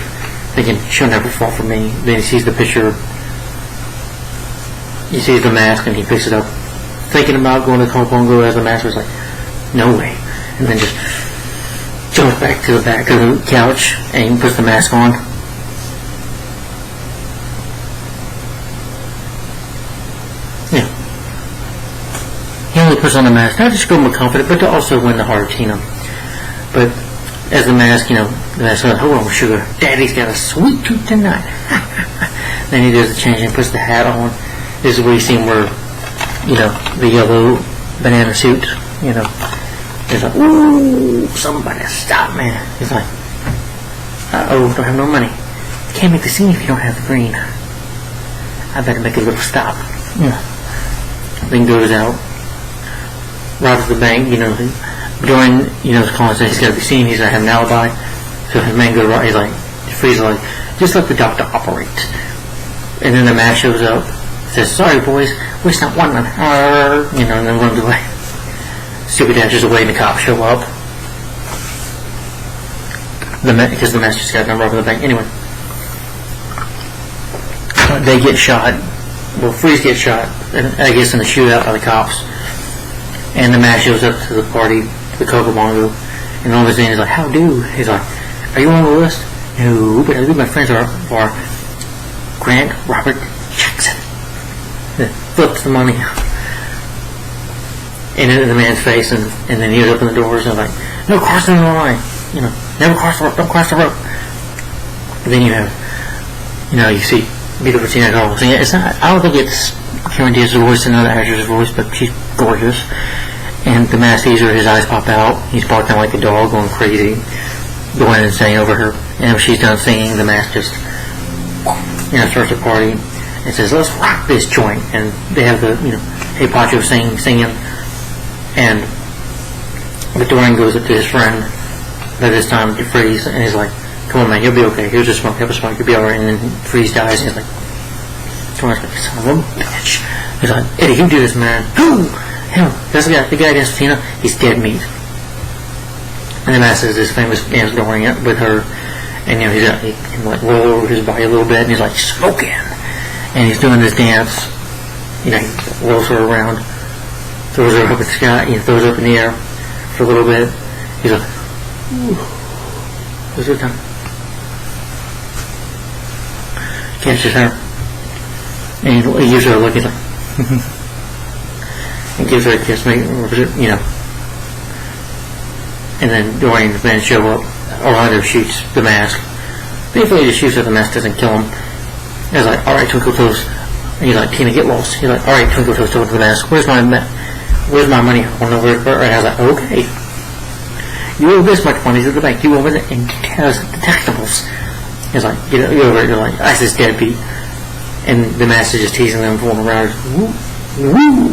Speaker 1: thinking she'll never fall for me, then he sees the picture. He sees the mask and he picks it up, thinking about going to Coco Bongo as the mask was like, no way, and then just jumps back to the back of the couch and puts the mask on. Yeah. He only puts on the mask not just to go more confident, but to also win the heart of Tina. But as the mask, the mask says, hold on, sugar, Daddy's got a sweet tooth tonight. Then he does the change and puts the hat on. This is where you see him wear, the yellow banana suit, He's like, ooh, somebody stop me. He's like, uh-oh, don't have no money. You can't make the scene if you don't have the green. I better make a little stop. Then goes out, robs the bank, Dorian, is calling saying he's got to be seen, he's going to have an alibi. So his man goes right, he's like, Freeze like, just let the doctor operate. And then the mask shows up, says, sorry boys, waste not one of them, and then runs away. Stupid dashes away and the cops show up. Because the mask just got a number over the bank. Anyway. They get shot. Well, Freeze gets shot, I guess in the shootout by the cops. And the mask shows up to the party, the Coco Bongo, and all of his name is like, how do? He's like, are you on the list? No, but I believe my friends are Grant Robert Jackson. Flips the money into the man's face, and then he would open the doors and like, no crossing the line, never cross the rope, don't cross the rope. And then you have, you see beautiful Tina Carroll singing. It's not, I don't think it's Cameron Diaz's voice, another actor's voice, but she's gorgeous. And the mask sees her, his eyes pop out, he's barking like a dog, going crazy, going insane over her. And when she's done singing, the mask just, starts a party and says, let's rock this joint. And they have the, Hey Pacho singing. And Dorian goes up to his friend, by this time, to Freeze, and he's like, come on man, you'll be okay. Here's a smoke, have a smoke, you'll be alright. And then Freeze dies, and he's like, Dorian's like, son of a bitch. He's like, Eddie, you do this, man. Who? Him. That's the guy against Tina, he's dead meat. And the mask says this famous dance Dorian with her, and he like roll over his body a little bit, and he's like, smoking. And he's doing this dance, he rolls her around, throws her up in the sky, throws her up in the air for a little bit. He's like, ooh, what's this time? Catches her, and he gives her a look, he's like, and gives her a kiss, and then Dorian's men show up, or either shoots the mask. Thankfully he just shoots at the mask, doesn't kill him. He's like, alright, Twinkle Toes. And he's like, Tina, get lost. He's like, alright, Twinkle Toes, told the mask, where's my money? I don't know where it's at. And I was like, okay. You owe this much money to the bank. You owe it in detectables. He's like, you over it. You're like, I says deadbeat. And the mask is just teasing them, fooling around. Woo, woo.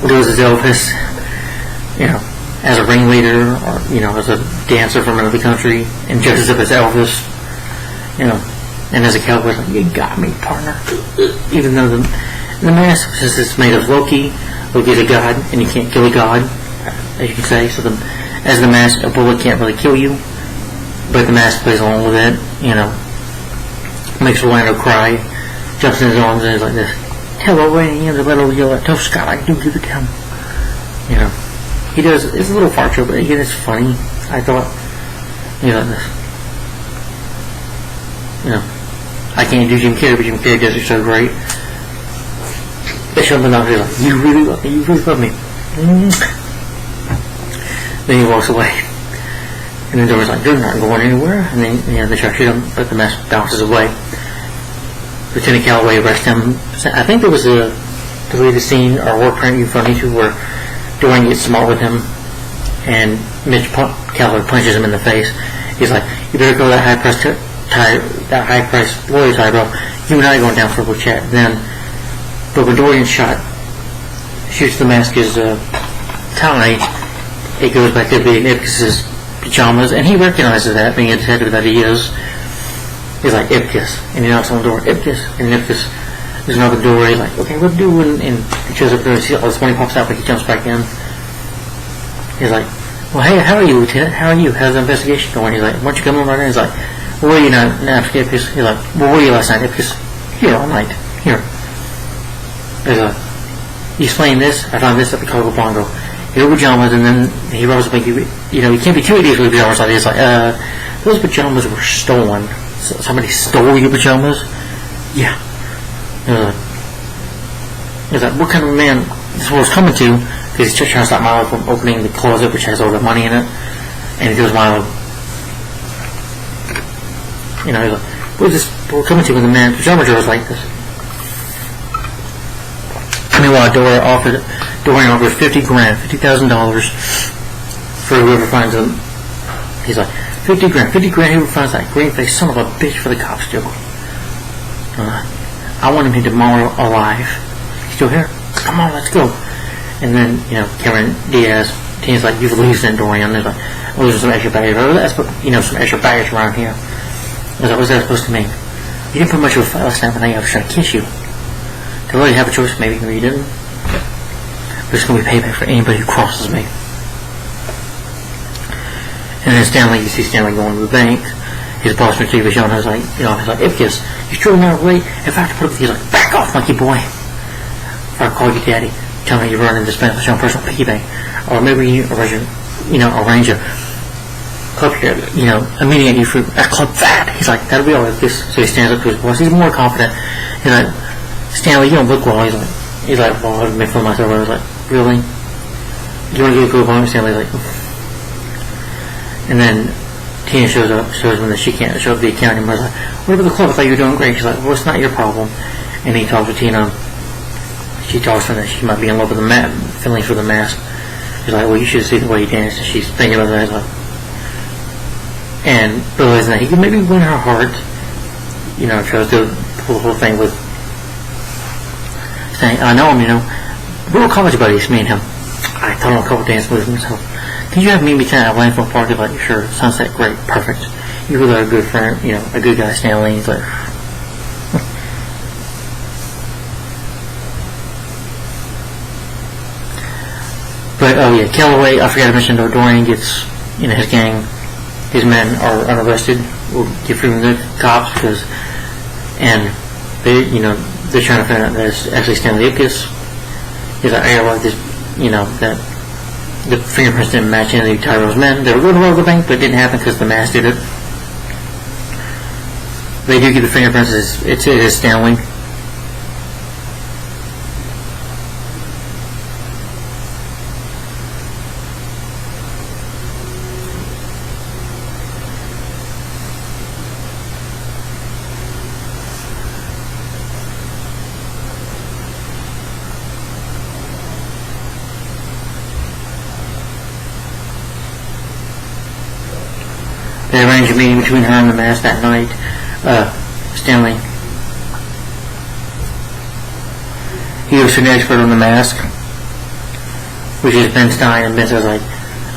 Speaker 1: Goes as Elvis, as a ringleader, or, as a dancer from another country, and dresses up as Elvis, and as a cowboy, like, you got me, partner. Even though the mask, since it's made of Loki's a god, and you can't kill a god, as you can say, so as the mask, a bullet can't really kill you, but the mask plays along with it, makes Orlando cry, jumps in his arms, and is like this, hello, Rainy, and the little yellow, tough Scott, I do give it to him. He does, it's a little fart show, but again, it's funny, I thought, I can't do Jim Carrey, but Jim Carrey does it so great. They show him the knock, he's like, you really love me, Then he walks away. And then Dorian's like, you're not going anywhere. And then, they try to shoot him, but the mask bounces away. Lieutenant Calloway arrests him. I think there was a deleted scene or work print you found YouTube where Dorian gets smart with him, and Mitch Calloway punches him in the face. He's like, you better go to that high-priced lawyer tie, bro. You and I are going down for a little chat. But when Dorian's shoots the mask, his tie, it goes back to being Ipkiss's pajamas, and he recognizes that, being a detective that he is. He's like, Ipkiss, and he knocks on the door, Ipkiss, and Ipkiss there's another door. He's like, okay, what do? And he shows up there and sees all this money pops out, but he jumps back in. He's like, well, hey, how are you, Lieutenant? How are you? How's the investigation going? He's like, why don't you come over right now? He's like, well, where are you now, Ipkiss? He's like, well, where were you last night, Ipkiss? Here all night. Here. He's like, you explain this? I found this at the Coco Bongo. Your pajamas, and then he rubs up like, you can't be too idiots with pajamas like this. He's like, those pajamas were stolen. So somebody stole your pajamas? Yeah. He's like, what kind of a man this world's coming to? Because he's trying to stop Milo from opening the closet, which has all the money in it. And he goes, Milo, he's like, what is this world coming to when the man pajama drawers like this? Meanwhile, Dorian offers $50,000 for whoever finds him. He's like, $50,000, whoever finds that green-faced son of a bitch for the cops do. I want him here tomorrow alive. He's still here? Come on, let's go. And then, Cameron Diaz, he's like, you've losed it, Dorian. There's like, losing some extra baggage. Some extra baggage around here. I was like, what's that supposed to mean? You didn't put much of a fight last time when I was trying to kiss you. To let you have a choice, maybe you didn't. But it's going to be payback for anybody who crosses me. And then you see Stanley going to the bank. His boss, Mr. Diaz, is like, Ipkiss, you're truly not late. If I have to put up, he's like, back off, monkey boy. If I call you daddy, tell me you're running this bank with your own personal piggy bank. Or maybe you arrange a club here, a meeting at you for a club fat. He's like, that'll be all right. So he stands up to his boss. He's more confident. He's like, Stanley, you don't look well. He's like, well, I've been for myself. I was like, really? You want to get a Coco Bongo? Stanley's like, and then Tina shows him that she can't show up the account anymore. He's like, what about the club? I thought you were doing great. She's like, well, it's not your problem. And he talks to Tina. She tells him that she might be in love with the feelings for the mask. He's like, well, you should see the way he danced. And she's thinking about that. And realizing that he could maybe win her heart. Tries to pull the whole thing with saying, I know him, we're all college buddies, me and him. I taught him a couple dance moves myself. Can you have me meet tonight at Landfill Park? He's like, sure, sunset, great, perfect. You really are a good friend, a good guy, Stanley. He's like, but, Callaway, I forgot to mention, Dorian gets, his gang, his men are unarrested, will get free from the cops, and they, they're trying to find out that it's actually Stanley Ipkiss. He's like, I like this, that the fingerprints didn't match any of Tyro's men. They were going to rob the bank, but it didn't happen because the mask did it. They do get the fingerprints. It is Stanley. They arrange a meeting between her and the mask that night. Stanley, he was an expert on the mask, which is Ben Stein, and Ben says, like,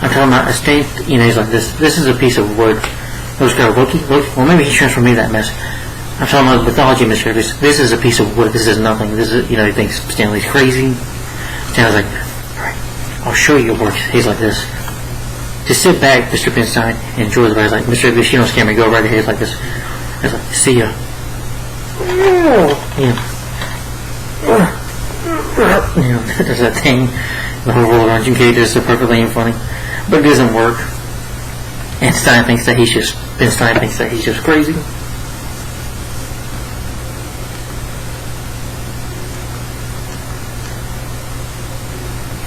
Speaker 1: I'm talking about a state, he's like, this is a piece of wood. Those guys, Loki, well, maybe he transferred me that mess. I'm talking about mythology, Mr. This is a piece of wood. This is nothing. This is, he thinks Stanley's crazy. Stanley's like, all right, I'll show you your work. He's like this. Just sit back, Mr. Pinstein, and enjoy the ride. He's like, Mr. Ipkiss, you don't scare me. Go right ahead. He's like this. He's like, see ya. There's that thing, the whole roll around you is so perfectly and funny, but it doesn't work. And Pinstein thinks that he's just crazy.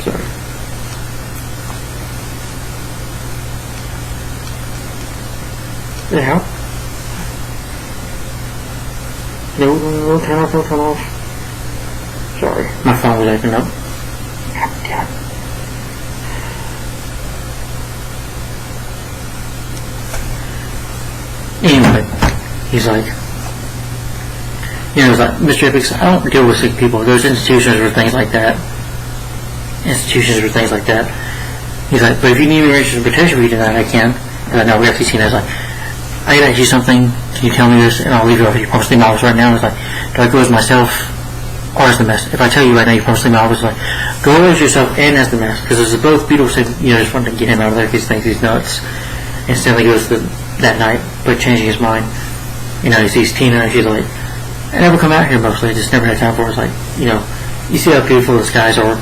Speaker 1: Sorry. Yeah. No, turn off. Sorry, my phone was acting up. Yeah. Anyway, he's like, he's like, Mr. Ipkiss, I don't deal with sick people. There's institutions or things like that. He's like, but if you need me for protection for you tonight, I can. He's like, no, we have to see. I was like, I gotta ask you something. Can you tell me this? And I'll leave you off. You promise to leave my office right now. He's like, do I go as myself or as the mask? If I tell you right now, you promise to leave my office. Like, go as yourself and as the mask, because there's both people said, just wanting to get him out of there because he thinks he's nuts. And Stanley goes that night, but changing his mind. He sees Tina, and she's like, I never come out here mostly. I just never had time for it. It's like, you see how beautiful the skies are.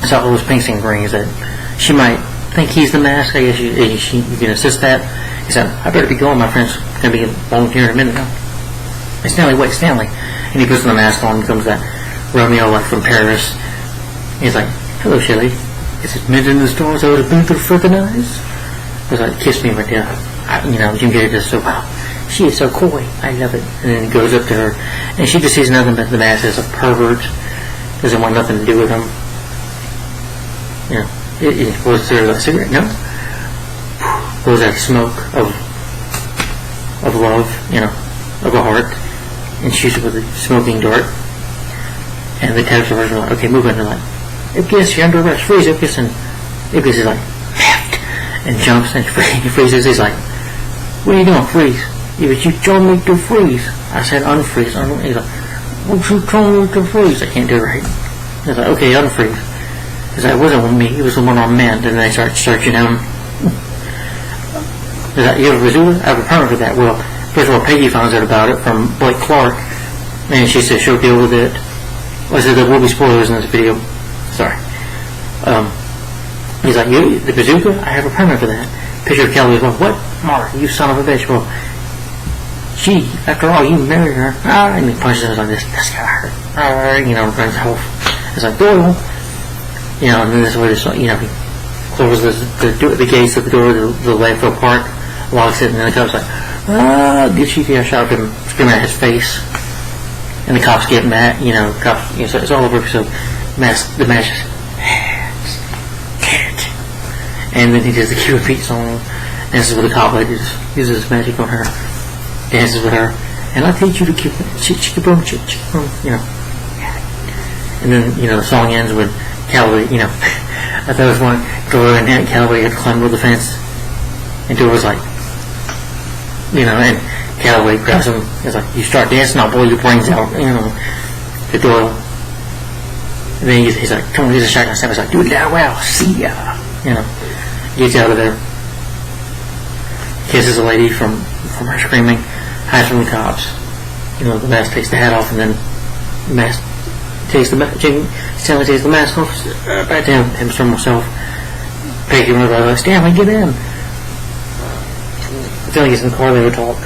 Speaker 1: It's all those pinks and greens that she might think he's the mask. I guess you can assist that. He said, I better be going. My friend's going to be alone here in a minute now. And Stanley, wait, Stanley. And he puts on the mask on and comes that Romeo like from Paris. He's like, hello, Shelley. Is it midnight in the storm? So it's been through freaking eyes? He's like, kiss me right there. Jim Carrey does so wow. She is so coy. I love it. And then he goes up to her, and she just sees nothing but the mask as a pervert. Doesn't want nothing to do with him. Was there a cigarette? No. Was that smoke of love, of a heart, and shoots it with a smoking dart. And the taps are like, okay, move on. They're like, Ibgis, you're under arrest. Freeze, Ibgis. And Ibgis is like, left, and jumps and he freezes. He's like, what are you doing? Freeze. You told me to freeze. I said unfreeze. He's like, what you told me to freeze? I can't do it right. He's like, okay, unfreeze. He's like, it wasn't me. It was the one on man. And they start searching him. He's like, you have a bazooka? I have a permit for that. Well, first of all, Peggy finds out about it from Blake Clark, and she says she'll deal with it. I said there will be spoilers in this video. Sorry. He's like, the bazooka? I have a permit for that. Picture of Kelly. Well, what? Mark, you son of a bitch. Well, gee, after all, you married her. And he punches her like this. That's gotta hurt. Runs off. It's like, Doyle. And then this way, he closes the gates of the door to the landfill park, locks it, and then the cop's like, did she get a shot of him screaming at his face? And the cops get mad, cops, so it's all over, so the mask just, and then he does the Cupid Pete song, dances with the cop lady, uses his magic on her, dances with her, and I teach you to keep chick-a-boom, and then, the song ends with Calloway, I thought it was one, Dorian and Calloway had climbed over the fence, and Dorian was like, and Calloway grabs him, he's like, you start dancing, I'll blow your brains out, to Doyle. And then he's like, come on, here's a shotgun snap. He's like, do it now, wow, see ya. Gets out of there, kisses a lady from her screaming, hides from the cops. The mask takes the hat off, and then the mask takes Stanley takes the mask off, back to him from himself. Peggy runs out, like, Stanley, get in. Stanley gets in the car, they would talk.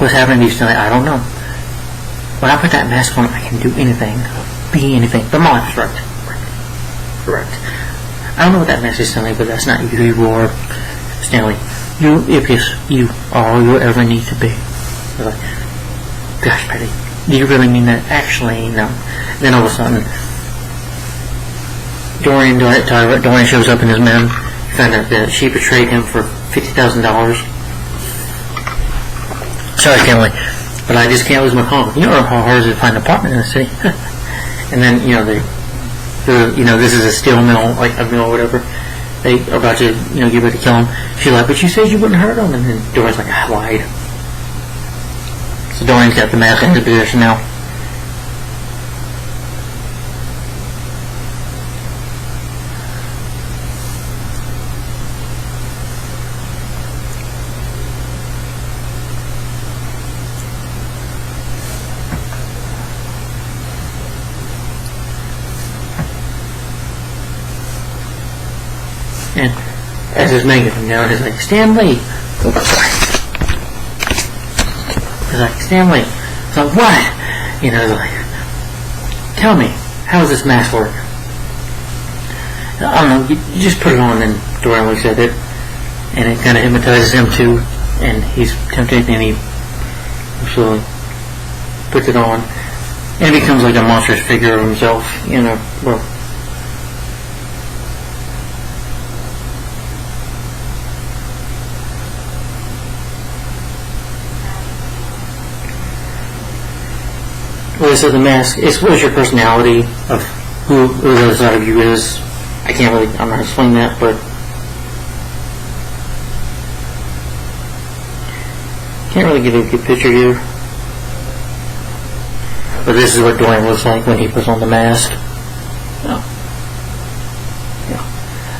Speaker 1: What's happening to you, Stanley? I don't know. When I put that mask on, I can do anything, be anything. But my life is right. Correct. I don't know what that mask is, Stanley, but that's not who you are, Stanley. You are all you ever need to be. They're like, gosh, Patty, do you really mean that? Actually, no. Then all of a sudden, Dorian shows up in his men. He found out that she betrayed him for $50,000. Sorry, Stanley, but I just can't lose my calm. You know how hard it is to find an apartment in the city. And then, this is a steel mill, like a mill or whatever. They are about to, get ready to kill him. She's like, but you said you wouldn't hurt him. And then Dorian's like, I lied. So Dorian's got the mask in his position now. And as his man gets him down, he's like, Stanley! He's like, Stanley! He's like, what? He's like, tell me, how does this mask work? I don't know, you just put it on, and Dorian looks at it, and it kind of hypnotizes him too, and he's tempted, and he slowly puts it on, and becomes like a monstrous figure of himself, well, so the mask, it's what is your personality of who the other side of you is. I can't really, I'm not explaining that, but can't really give you a good picture here. But this is what Dorian looks like when he puts on the mask.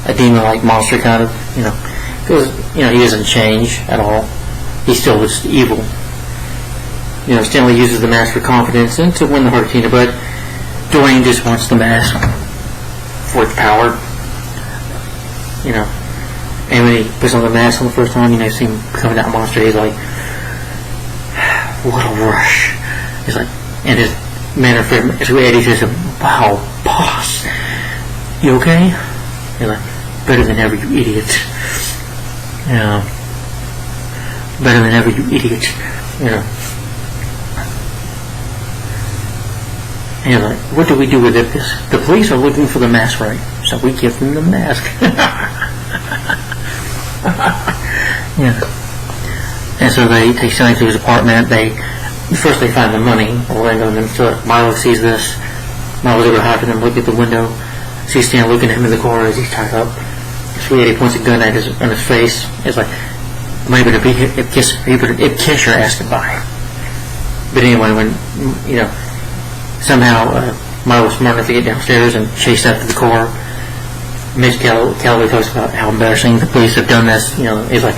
Speaker 1: A demon-like monster kind of, because, he doesn't change at all. He still looks evil. Stanley uses the mask for confidence and to win the heart of Tina, but Dorian just wants the mask for its power. And when he puts on the mask on the first time, see him becoming that monster, he's like, what a rush. He's like, and his manner for him, his way he says, wow, boss, you okay? He's like, better than ever, you idiot. Better than ever, you idiot. And he's like, what do we do with it? The police are looking for the mask, right? So we give them the mask. And so they take Stanley to his apartment. First they find the money, Orlando, and then so Milo sees this. Milo's able to hide from them, look at the window, sees Stanley looking at him in the car as he's tied up. Sweet Eddie points a gun at his face. It's like, maybe to kiss your ass goodbye. But anyway, when, somehow Milo was smart enough to get downstairs and chase after the car. Miss Calloway talks about how embarrassing the police have done this. He's like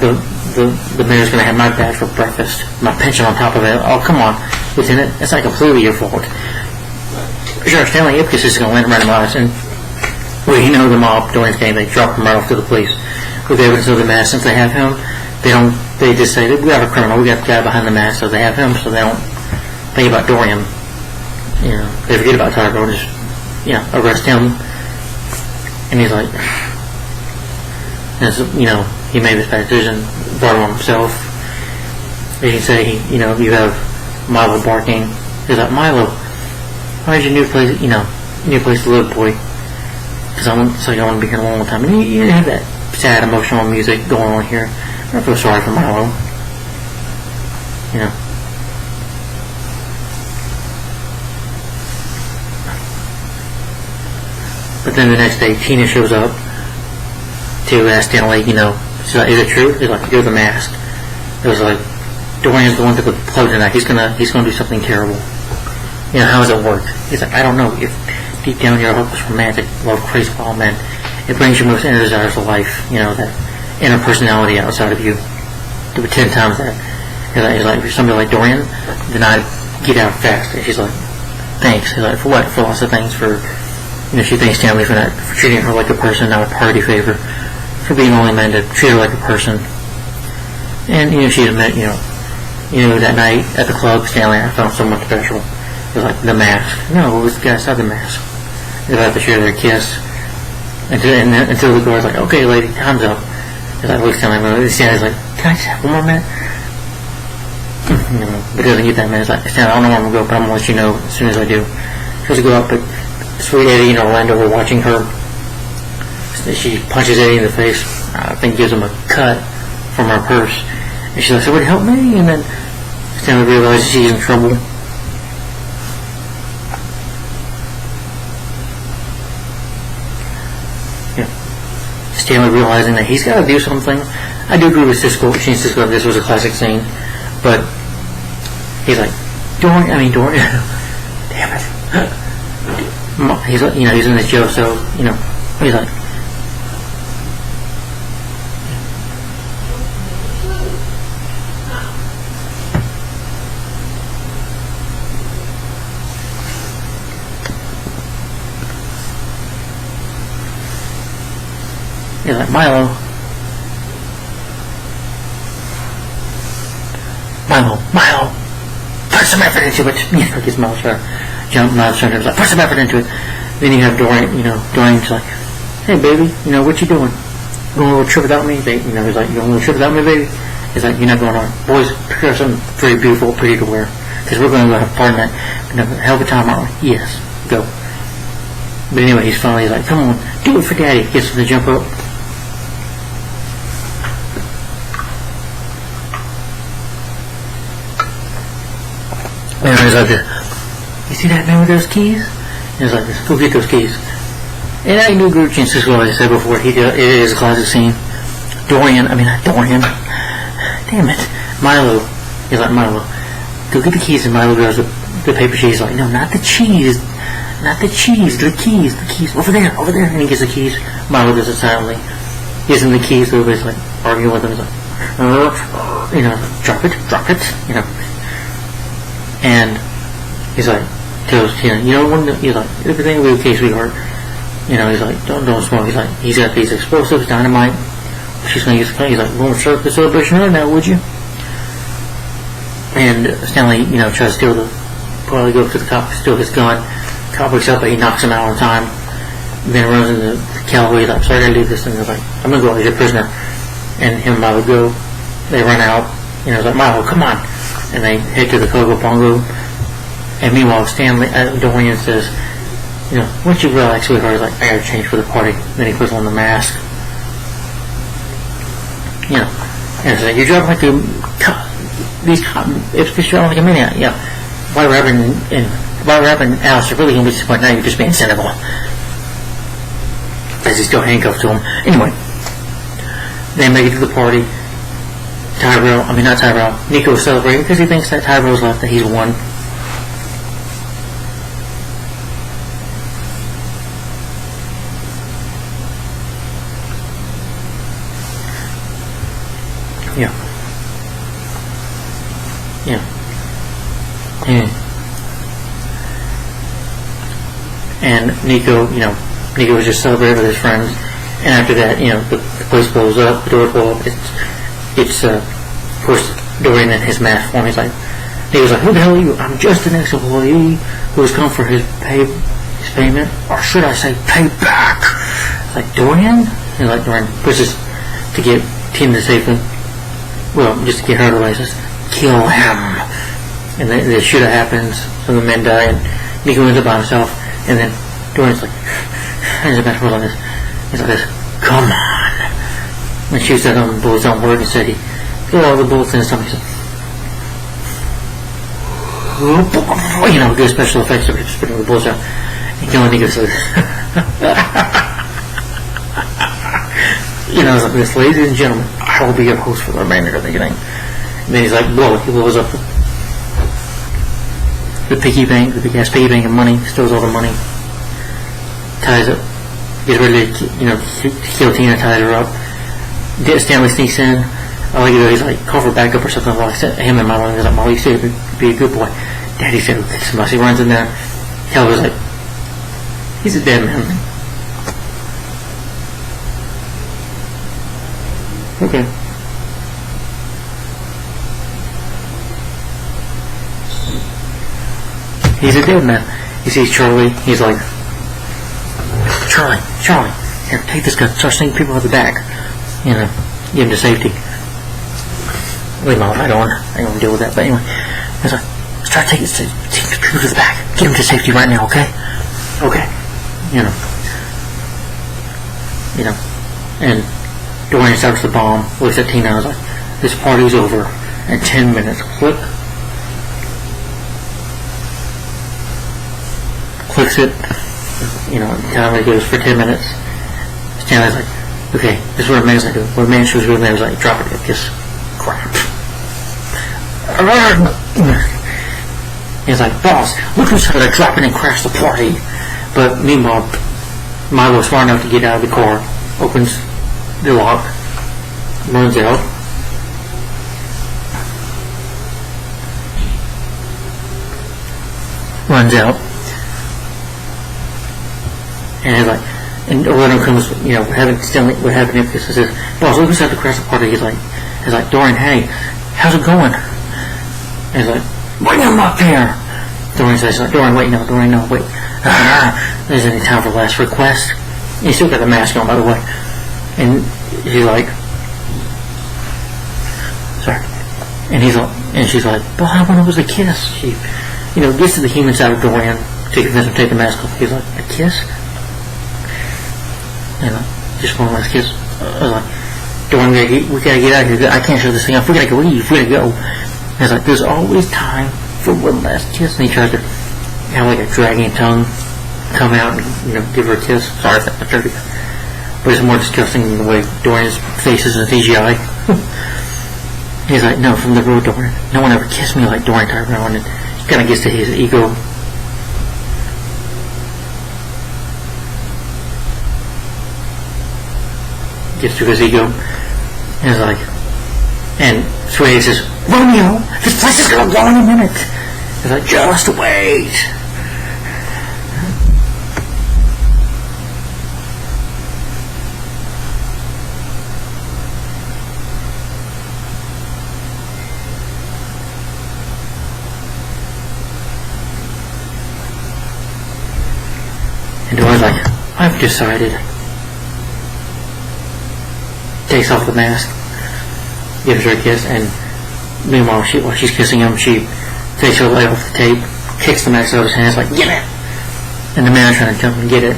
Speaker 1: the mayor's going to have my badge for breakfast, my pension on top of it. Oh, come on, Lieutenant, it's not completely your fault. Sure, Stanley Ipkiss is going to land right in my eyes, and the mob, Dorian's gang, they drop him right off to the police. With the evidence of the mask, since they have him, they just say, we have a criminal, we got the guy behind the mask, so they have him, so they don't think about Dorian. They forget about Tyrone, just, arrest him. And he's like, he made this bad decision, brought it on himself. They can say, you have Milo barking. He's like, Milo, why's your new place to live, boy? Because I want to be here a long time. And you have that sad, emotional music going on here. I feel sorry for Milo. But then the next day, Tina shows up to ask Stanley, she's like, is it true? He's like, you're the mask. It was like, Dorian's going to the club tonight. He's gonna do something terrible. How does it work? He's like, I don't know. If deep down you're a hopeless romantic, love crazy wild man, it brings your most inner desires to life. That inner personality outside of you. Do it 10 times that. He's like, if somebody like Dorian, then I get out fast. And she's like, thanks. He's like, for what? For lots of things. For she thanks Stanley for treating her like a person, not a party favor, for being only meant to treat her like a person. And she admit, that night at the club, Stanley, I found someone special. It was like the mask. No, it was the guy outside the mask. They about to share their kiss. Until the girl's like, okay, lady, time's up. He's like, looks Stanley, Stanley's like, can I just have one more minute? But he doesn't get that minute. He's like, Stanley, I don't know where I'm going to go, but I'm going to let you know as soon as I do. She goes to go up, but Sweet Eddie and Orlando were watching her. She punches Eddie in the face. I think gives him a cut from her purse. And she's like, somebody help me? And then Stanley realizes she's in trouble. Stanley realizing that he's got to do something. I do agree with Cisco. Cisco, this was a classic scene. But he's like, Dorian. Damn it. He's in this jail, so, he's like, Milo, put some effort into it. His mouth started jumping out of the center. Like, put some effort into it. Then you have Dorian, Dorian's like, hey, baby, what you doing? Going on a little trip without me? He's like, you going on a little trip without me, baby? He's like, you're not going on. Boys, prepare something very beautiful, pretty to wear. Because we're going to go have a party tonight. We're going to have a hell of a time, aren't we? Yes, go. But anyway, he's like, come on, do it for Daddy. Gets him to jump up. And he's like, you see that man with those keys? And he's like, go get those keys. And I knew group changes as well, as I said before. It is a classic scene. Dorian, not Dorian. Damn it. Milo. He's like, Milo, go get the keys. And Milo goes the paper cheese. He's like, no, not the cheese. Not the cheese. The keys. The keys. Over there. Over there. And he gets the keys. Milo does it silently. He gives him the keys. So everybody's like arguing with him. He's like, drop it. Drop it. And he's like, tells Tina, he's like, everything will be okay, sweetheart. He's like, don't smoke. He's like, he's got these explosives, dynamite. She's going to use the he's like, won't start the celebration right now, would you? And Stanley, tries to probably go up to the cop, steal his gun. Cop wakes up, but he knocks him out on time. Then runs into the Callaway, like, sorry, I gotta do this. And he's like, I'm gonna go, he's a prisoner. And him and Milo go. They run out. He's like, Milo, come on. And they head to the Coco Bongo. And meanwhile, Dorian says, why don't you relax, sweetheart? He's like, I gotta change for the party. Then he puts on the mask. And it's like, you're driving like you're driving like a maniac. Yeah. Why Reverend Alice are really gonna be disappointed. Now you're just being cynical. As he's still handcuffed to him. Anyway, they make it to the party. Nico is celebrating because he thinks that Tyrell's left, that he's won. And Nico was just celebrating with his friends. And after that, the place blows up, the door blows up. It's of course, Dorian in his mask form. He was like, who the hell are you? I'm just an ex-employee who has come for his payment, or should I say, payback. Like, Dorian? And like, Dorian pushes to get Tina to safely. Well, just to get her to license. Kill him. And the shootout happens, some of the men die, and Nico ends up by himself, and then Dorian's like, he's about to roll like this. He's like this, come on. And shoots at him, bullets don't work, and said he got all the bullets in his stomach. He said, good special effects of spitting the bullets out. And killing Nico says, it's like this, ladies and gentlemen, I will be your host for the remainder of the evening. And then he's like, he blows up the piggy bank, the big ass piggy bank of money, steals all the money, ties up, gets ready to kill Tina, ties her up. Stanley sneaks in. I like it, he's like, call for backup or something. Like him and Milo, he's like, Molly, you said be a good boy. Daddy said, he runs in there. Calvin's like, he's a dead man. Okay. He's a dead man. He sees Charlie. He's like, Charlie, here, take this gun. Start sneaking people out the back. Get him to safety. Leave him alone. I don't want to deal with that. But anyway, he's like, start taking people to the back. Get him to safety right now, okay? Okay. And Dorian starts the bomb. Looks at Tina and is like, this party's over in 10 minutes. Click. Clicks it. Time goes for 10 minutes. Stanley's like, okay, this is what a man's like. What a man should do, a man's like, drop it, kiss. Crap. He's like, boss, look who's trying to drop it and crash the party. But meanwhile, Milo's smart enough to get out of the car, opens the lock, runs out. And he's like, and Orlando comes, what happened if this says, boss, look who's at the crash the party. He's like, Dorian, hey, how's it going? And he's like, bring him up here. Dorian says, Dorian, wait, no, wait. There's any time for last request. And he's still got the mask on, by the way. And he's like, sorry. And she's like, well, I want it was a kiss. She, gets to the human side of Dorian to convince him to take the mask off. He's like, a kiss? Just one last kiss. I was like, Dorian, we gotta get out of here. I can't show this thing off. We gotta leave. We gotta go. And he's like, there's always time for one last kiss. And he tries to have like a dragging tongue. come out and, give her a kiss. Sorry if that's dirty. But it's more disgusting than the way Dorian's face is in CGI. He's like, no, from the real Dorian. No one ever kissed me like Dorian Tyrone. And he kind of gets to his ego. Gets to his ego. And he's like, and Sway says, Romeo, this place is going to blow in a minute. He's like, just wait. And Dorian's like, I've decided. Takes off the mask, gives her a kiss, and meanwhile, while she's kissing him, she takes her leg off the tape, kicks the mask out of his hands, like, get it! And the man trying to jump and get it.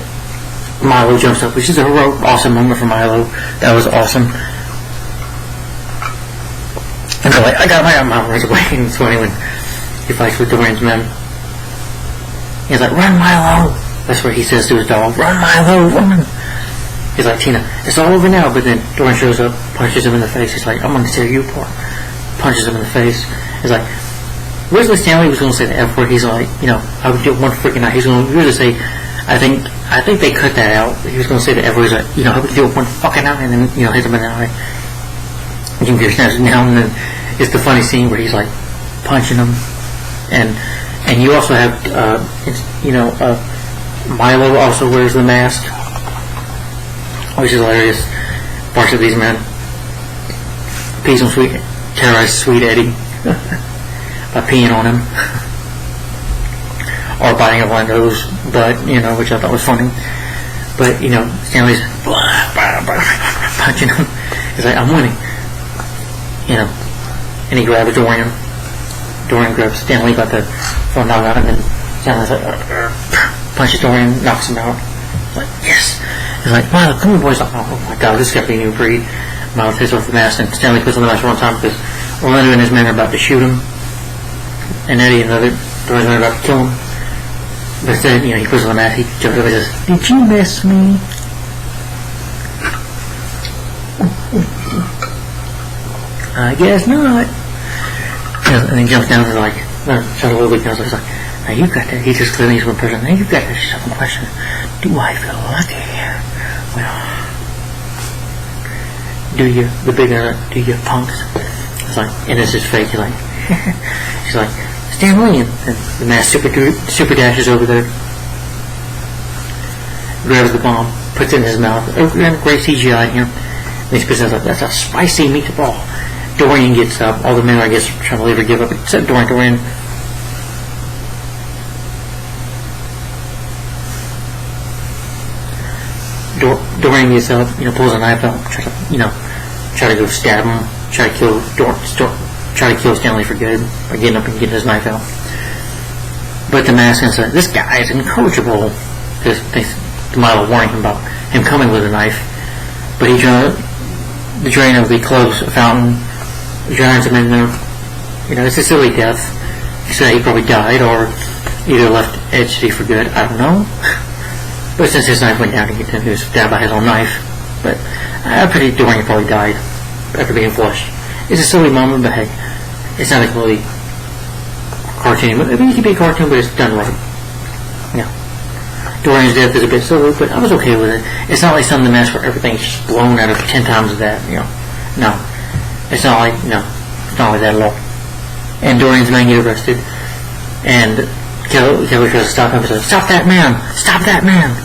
Speaker 1: Milo jumps up, which is a heroic, awesome moment for Milo. That was awesome. And they're like, I got my arm, Milo runs away. And so anyway, he fights with Dorian's men. He's like, run, Milo! That's what he says to his dog. Run, Milo, run! He's like, Tina, it's all over now. But then Dorian shows up, punches him in the face. He's like, I'm going to tear you apart. Punches him in the face. He's like, originally Stanley was going to say the F word. He's like, I would do it one freaking night. He's going to really say, I think they cut that out. He was going to say the F word. He's like, I would do it one fucking night. And then, hit him in the eye. Jim Carrey snaps him down. And then it's the funny scene where he's like, punching him. And you also have, Milo also wears the mask, which is hilarious. Parts of these men pees on terrorize Sweet Eddie by peeing on him or biting Orlando's butt, which I thought was funny. But Stanley's punching him. He's like, I'm winning, and he grabs Dorian. Dorian grabs Stanley by the phone knock out, and then Stanley's like, punches Dorian, knocks him out. Like, yes. He's like, Milo, come on, boys. Like, oh my god, this is going to be a new breed. Milo takes off the mask, and Stanley puts on the mask one time because Orlando and his men are about to shoot him. And Eddie and the other Dorian's men are about to kill him. But instead, he puts on the mask, he jumps over and says, did you miss me? I guess not. And then he jumps down and like, shot a little bit, he's like, now you got that. He's just clearly one person. Now you got that second question. Do I feel lucky? Well, do you? The bigger, do you, punks? It's like, and it's his fake. He's like, she's like, Stanley, and the mask super dashes over there, grabs the bomb, puts it in his mouth. Oh, great CGI here. And he's like, that's a spicy meatball. Dorian gets up. All the men, I guess, trying to leave or give up, except Dorian. Dorian gets up, pulls a knife out, try to go stab him, try to kill Stanley for good by getting up and getting his knife out. But the mask is like, this guy is incorrigible. Because Milo warning him about him coming with a knife. But the drain of the club's fountain drowns him in there. It's a silly death. So he probably died or either left Ed City for good. I don't know. But since his knife went down, he was stabbed by his own knife. But I'm pretty Dorian probably died after being flushed. It's a silly moment, but hey, it's not a really cartoon. Maybe it could be a cartoon, but it's done right. Dorian's death is a bit silly, but I was okay with it. It's not like some of the masks where everything's just blown out of 10 times of that. No, it's not like that at all. And Dorian's men get arrested, and Kelly tries to stop him. He's like, stop that man! Stop that man!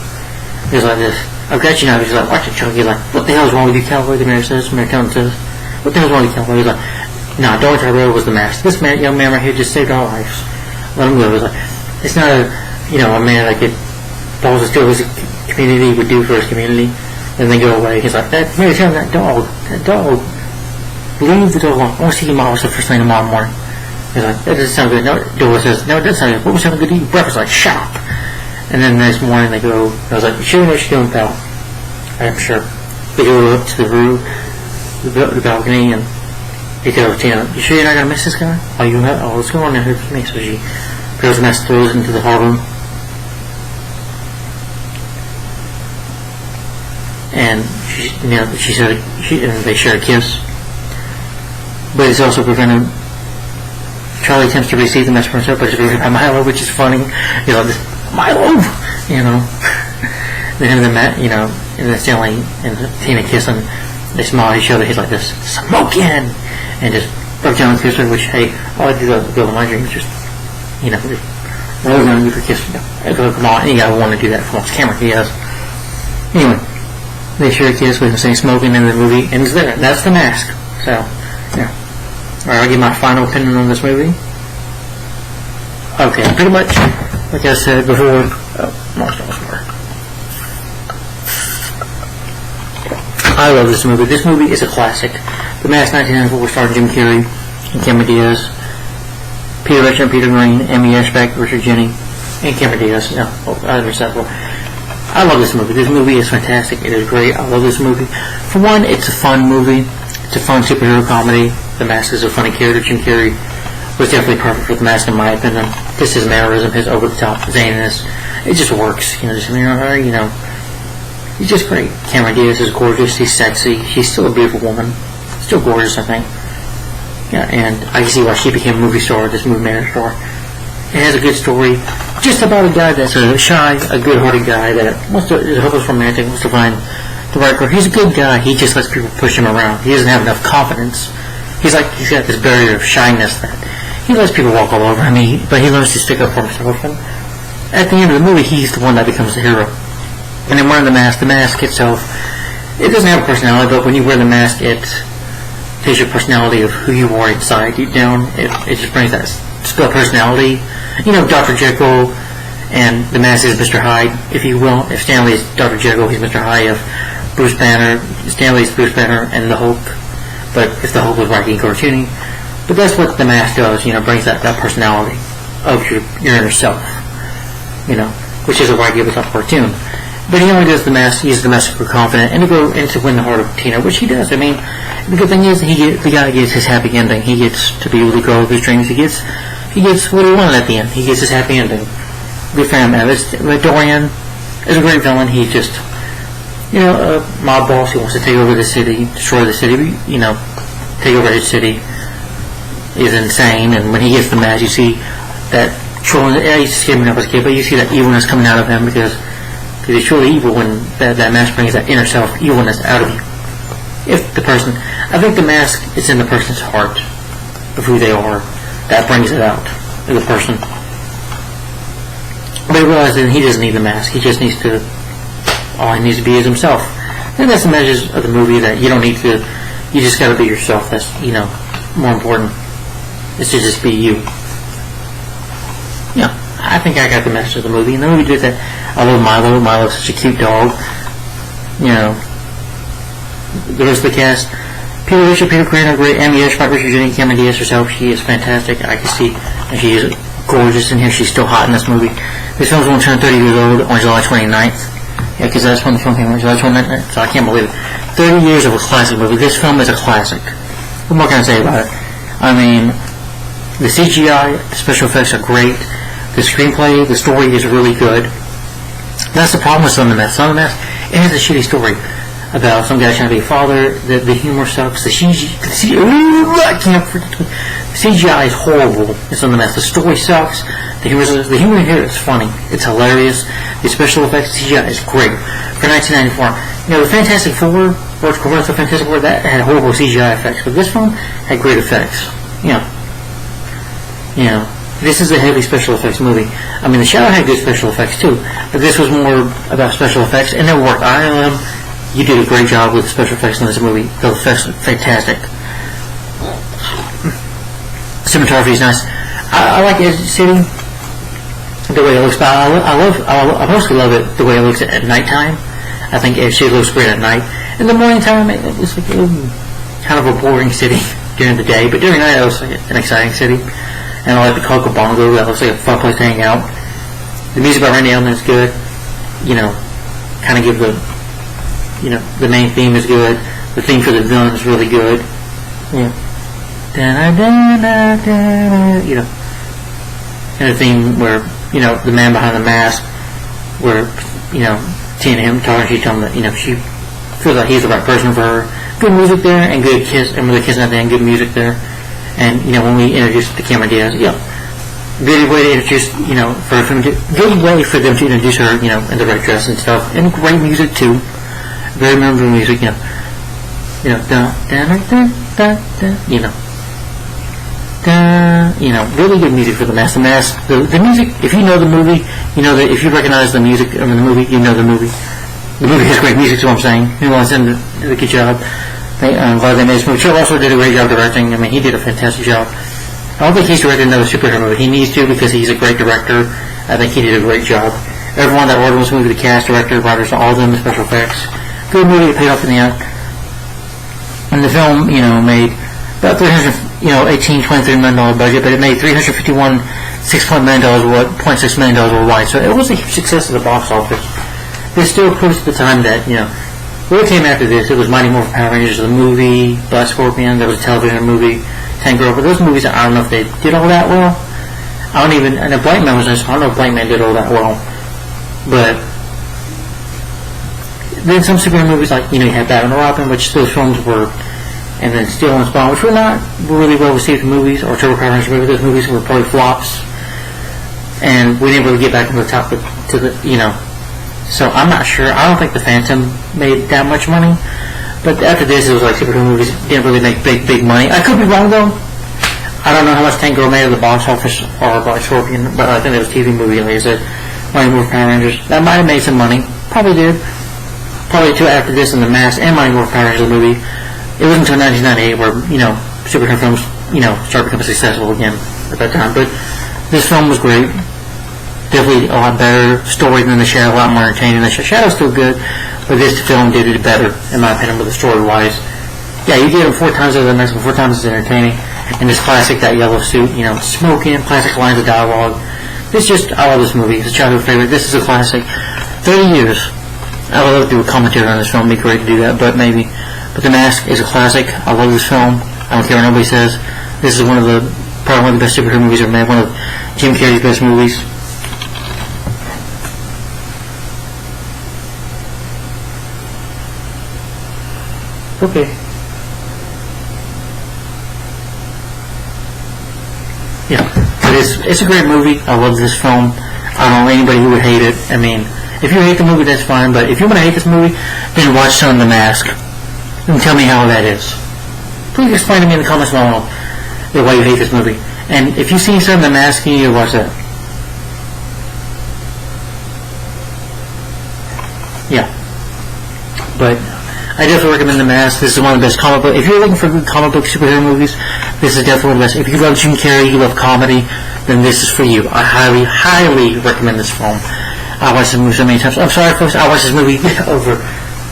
Speaker 1: He's like this. I've got you now. He's like, watch it, Chuck. He's like, what the hell is wrong with you, Cowboy? The mayor says. Mayor Town says, what the hell is wrong with you, Cowboy? He's like, nah, Dorian Tyrell was the mask. This young man right here just saved our lives. Let him go. He's like, it's not a man that could balls of steel his community would do for his community, and then go away. He's like, Mayor Town, that dog, leave the dog alone. I want to see you tomorrow. It's the first thing tomorrow morning. He's like, that doesn't sound good. No, Dora says, no, it doesn't sound good. What was having good to eat? Breakfast? Like, shut up. And then the next morning they go, I was like, you sure you know what you're doing, pal? I'm sure. They go up to the roof, the balcony, and they tell Tina, you sure you're not going to miss this guy? What's going on here with me? So she goes and throws it into the hall room. and they share a kiss. But it's also prevented. Charlie attempts to receive the message from himself, but it's prevented by Milo, which is funny. Milo, Then and then Stanley and Tina kiss, and they smile at each other. He's like this, smoking, and just broke down and kissed her. Which, hey, all I do the girl in my dreams, just roll down you for kissing. Come on, you gotta want to do that for this camera. He has. Anyway, they share a kiss with him saying smoking, and the movie ends there. That's The Mask. So, yeah. Alright, I'll give my final opinion on this movie. Okay, pretty much, like I said before, I love this movie. This movie is a classic. The Mask 1994 starring Jim Carrey and Cameron Diaz, Peter Richard and Peter Green, Amy Ashbeck, Richard Jennings, and Cameron Diaz. I love this movie. This movie is fantastic. It is great. I love this movie. For one, it's a fun movie. It's a fun superhero comedy. The Mask is a funny character. Jim Carrey was definitely perfect for The Mask in my opinion. Just his mannerism, his over-the-top zaniness, it just works. He's just great. Cameron Diaz is gorgeous. He's sexy. She's still a beautiful woman. Still gorgeous, I think. Yeah, and I can see why she became a movie star, this movie manager star. It has a good story, just about a guy that's a shy, a good-hearted guy that is a hopeless romantic, wants to find the right girl. He's a good guy. He just lets people push him around. He doesn't have enough confidence. He's got this barrier of shyness that he lets people walk all over him. But he learns to stick up for himself. And at the end of the movie, he's the one that becomes the hero. And then wearing the mask itself, it doesn't have a personality, but when you wear the mask, it takes your personality of who you are inside, deep down. It just brings that split personality. Dr. Jekyll and the Mask is Mr. Hyde, if you will. If Stanley is Dr. Jekyll, he's Mr. Hyde. If Bruce Banner, Stanley is Bruce Banner and the Hulk. But if the Hulk was wacky and cartoony. But that's what the Mask does, brings that personality of your inner self, which is a wacky but not cartoon. But he only does the Mask, he uses the Mask for confident, and to win the heart of Tina, which he does. The good thing is, the guy gets his happy ending. He gets to be with the girl of his dreams. He gets what he wanted at the end. He gets his happy ending. Good for him. Dorian is a great villain. He's just, a mob boss. He wants to take over the city, destroy the city, take over his city. Is insane, and when he gets the mask, you see that trolling. Yeah, he's scared me up as a kid, but you see that evilness coming out of him because he's truly evil when that mask brings that inner self evilness out of you. I think the mask is in the person's heart of who they are. That brings it out of the person. But he realizes that he doesn't need the mask. He just needs to. All he needs to be is himself. And that's the message of the movie, that you don't need to. You just got to be yourself. That's more important. Is to just be you. I think I got the message of the movie. And the movie did that. I love Milo. Milo's such a cute dog. The rest of the cast. Peter Richard, Peter Green are great. Amy Ashbeck, Richard Jennings, Cameron Diaz herself. She is fantastic. I can see that she is gorgeous in here. She's still hot in this movie. This film's going to turn 30 years old on July 29th. Yeah, because that's when the film came out, July 29th. So I can't believe it. 30 years of a classic movie. This film is a classic. What more can I say about it? The CGI, the special effects are great. The screenplay, the story is really good. That's the problem with Son of the Mask. Son of the Mask, it has a shitty story about some guy trying to be a father. The humor sucks. The CGI is horrible in Son of the Mask. The story sucks. The humor here is funny. It's hilarious. The special effects, the CGI is great. For 1994, the Fantastic Four, George Clooney's The Fantastic Four, that had horrible CGI effects. But this film had great effects. This is a heavy special effects movie. The Shadow had good special effects too, but this was more about special effects, and it worked. You did a great job with the special effects in this movie. The effects are fantastic. Cinematography is nice. I like Edge City, the way it looks, but I mostly love it the way it looks at nighttime. I think Edge City looks great at night. In the morning time, it looks like kind of a boring city during the day, but during the night it looks like an exciting city. And I like the Coco Bongo. That looks like a fun place to hang out. The music by Randy Allen is good. Kind of give the main theme is good. The theme for the villain is really good. And the theme where, the man behind the mask, where, Tina and him talking, she told him that, she feels like he's the right person for her. Good music there, and good kiss, and with the kissing at the end, good music there. And, when we introduced the Cameron Diaz, good way to introduce, good way for them to introduce her, in the right dress and stuff. And great music, too. Very memorable music, da, da, da, da, da, really good music for The Mask. The music, if you know the movie, that if you recognize the music of the movie, you know the movie. The movie has great music, is what I'm saying. He wants them to do a good job. I'm glad they made this movie. Joe also did a great job directing. I mean, he did a fantastic job. I don't think he's directed another superhero movie. He needs to because he's a great director. I think he did a great job. Everyone that ordered this movie, the cast, director, writers, all of them, the special effects. Good movie, it paid off in the end. And the film, made about $23 million budget, but it made $351.6 million worldwide. So it was a huge success at the box office. This still proves at the time that, what came after this, it was Mighty Morphin Power Rangers, the movie, Black Scorpion, there was a television movie, Tank Girl, but those movies, I don't know if they did all that well. And if Blind Man was nice, I don't know if Blind Man did all that well. But then some superhero movies, like, you had Batman and Robin, which those films were, and then Steel and Spawn, which were not really well received movies, or Turbo Power Rangers movies. Those movies were probably flops. And we didn't really get back to the top to the. So I'm not sure. I don't think the Phantom made that much money. But after this, it was like superhero movies didn't really make big money. I could be wrong though. I don't know how much Tank Girl made at the box office or Black Scorpion, but I think it was a TV movie, like I said. Mighty Morphin Power Rangers. That might have made some money. Probably did. Probably too after this and The Mask and Mighty Morphin Power Rangers, the movie. It wasn't until 1998 where, superhero films, started becoming successful again at that time. But this film was great. Definitely a lot better story than The Shadow, a lot more entertaining. The Shadow's still good, but this film did it better, in my opinion, with the story-wise. Yeah, you get him 4 times over the next one, 4 times as entertaining. And this classic, that yellow suit, smoking, classic lines of dialogue. I love this movie. It's a childhood favorite. This is a classic. 30 years. I would love to do a commentary on this film. It'd be great to do that, but maybe. But The Mask is a classic. I love this film. I don't care what nobody says. This is probably one of the best superhero movies ever made. One of Jim Carrey's best movies. Okay. Yeah, but it's a great movie. I love this film. I don't know anybody who would hate it. I mean, if you hate the movie, that's fine. But if you want to hate this movie, then watch some of The Mask and tell me how that is. Please explain to me in the comments below why you hate this movie. And if you've seen some of The Mask, you need to watch that. Yeah, but I definitely recommend The Mask. This is one of the best comic book. If you're looking for good comic book superhero movies, this is definitely one of the best. If you love Jim Carrey, you love comedy, then this is for you. I highly, highly recommend this film. I watched this movie so many times. I'm sorry, folks. I watched this movie over.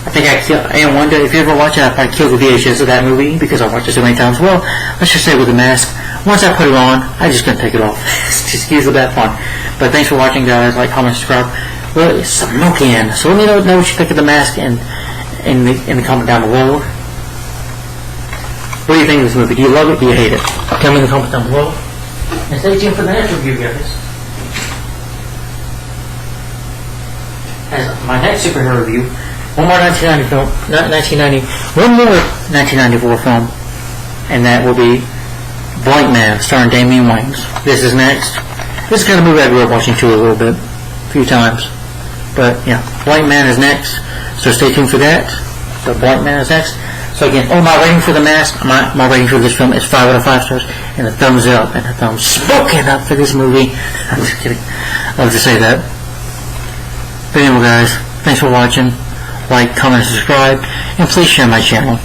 Speaker 1: I think and one day, if you ever watch it, I probably killed the VHS of that movie because I watched it so many times. Well, let's just say with The Mask, once I put it on, I just couldn't take it off. Excuse the bad fun. But thanks for watching, guys. Like, comment, subscribe. Well, it's smoking. So let me know what you think of The Mask and in the comment down below. What do you think of this movie? Do you love it? Do you hate it? Tell me in the comments down below. And stay tuned for the next review, guys. As my next superhero review, one more 1990 film, not 1990, one more 1994 film, and that will be Blank Man, starring Damian Wayans. This is next. This is kind of a movie I grew up watching too a little bit, a few times. But yeah, Blank Man is next. So stay tuned for that. The Blank Man is next. So again, my rating for The Mask, my rating for this film is 5 out of 5 stars, and a thumbs up, and a thumbs smoking up for this movie. I'm just kidding. I love to say that. But anyway, guys, thanks for watching. Like, comment, and subscribe, and please share my channel.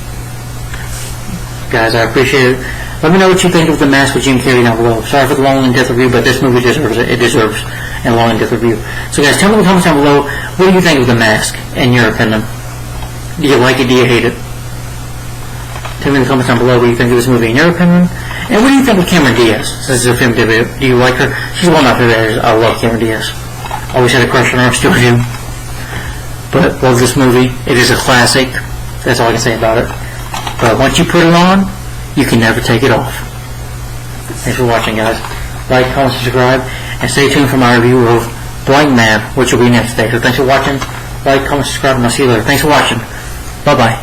Speaker 1: Guys, I appreciate it. Let me know what you think of The Mask with Jim Carrey down below. Sorry for the long and in-depth review, but this movie deserves it. It deserves a long and in-depth review. So guys, tell me in the comments down below, what do you think of The Mask, in your opinion? Do you like it? Do you hate it? Tell me in the comments down below what you think of this movie in your opinion. And what do you think of Cameron Diaz? Since it's a film debut, do you like her? She's one of my favorite actors. I love Cameron Diaz. Always had a crush on her, still do. But love this movie. It is a classic. That's all I can say about it. But once you put it on, you can never take it off. Thanks for watching, guys. Like, comment, subscribe, and stay tuned for my review of Blank Man, which will be next day. So thanks for watching. Like, comment, subscribe, and I'll see you later. Thanks for watching. Bye-bye.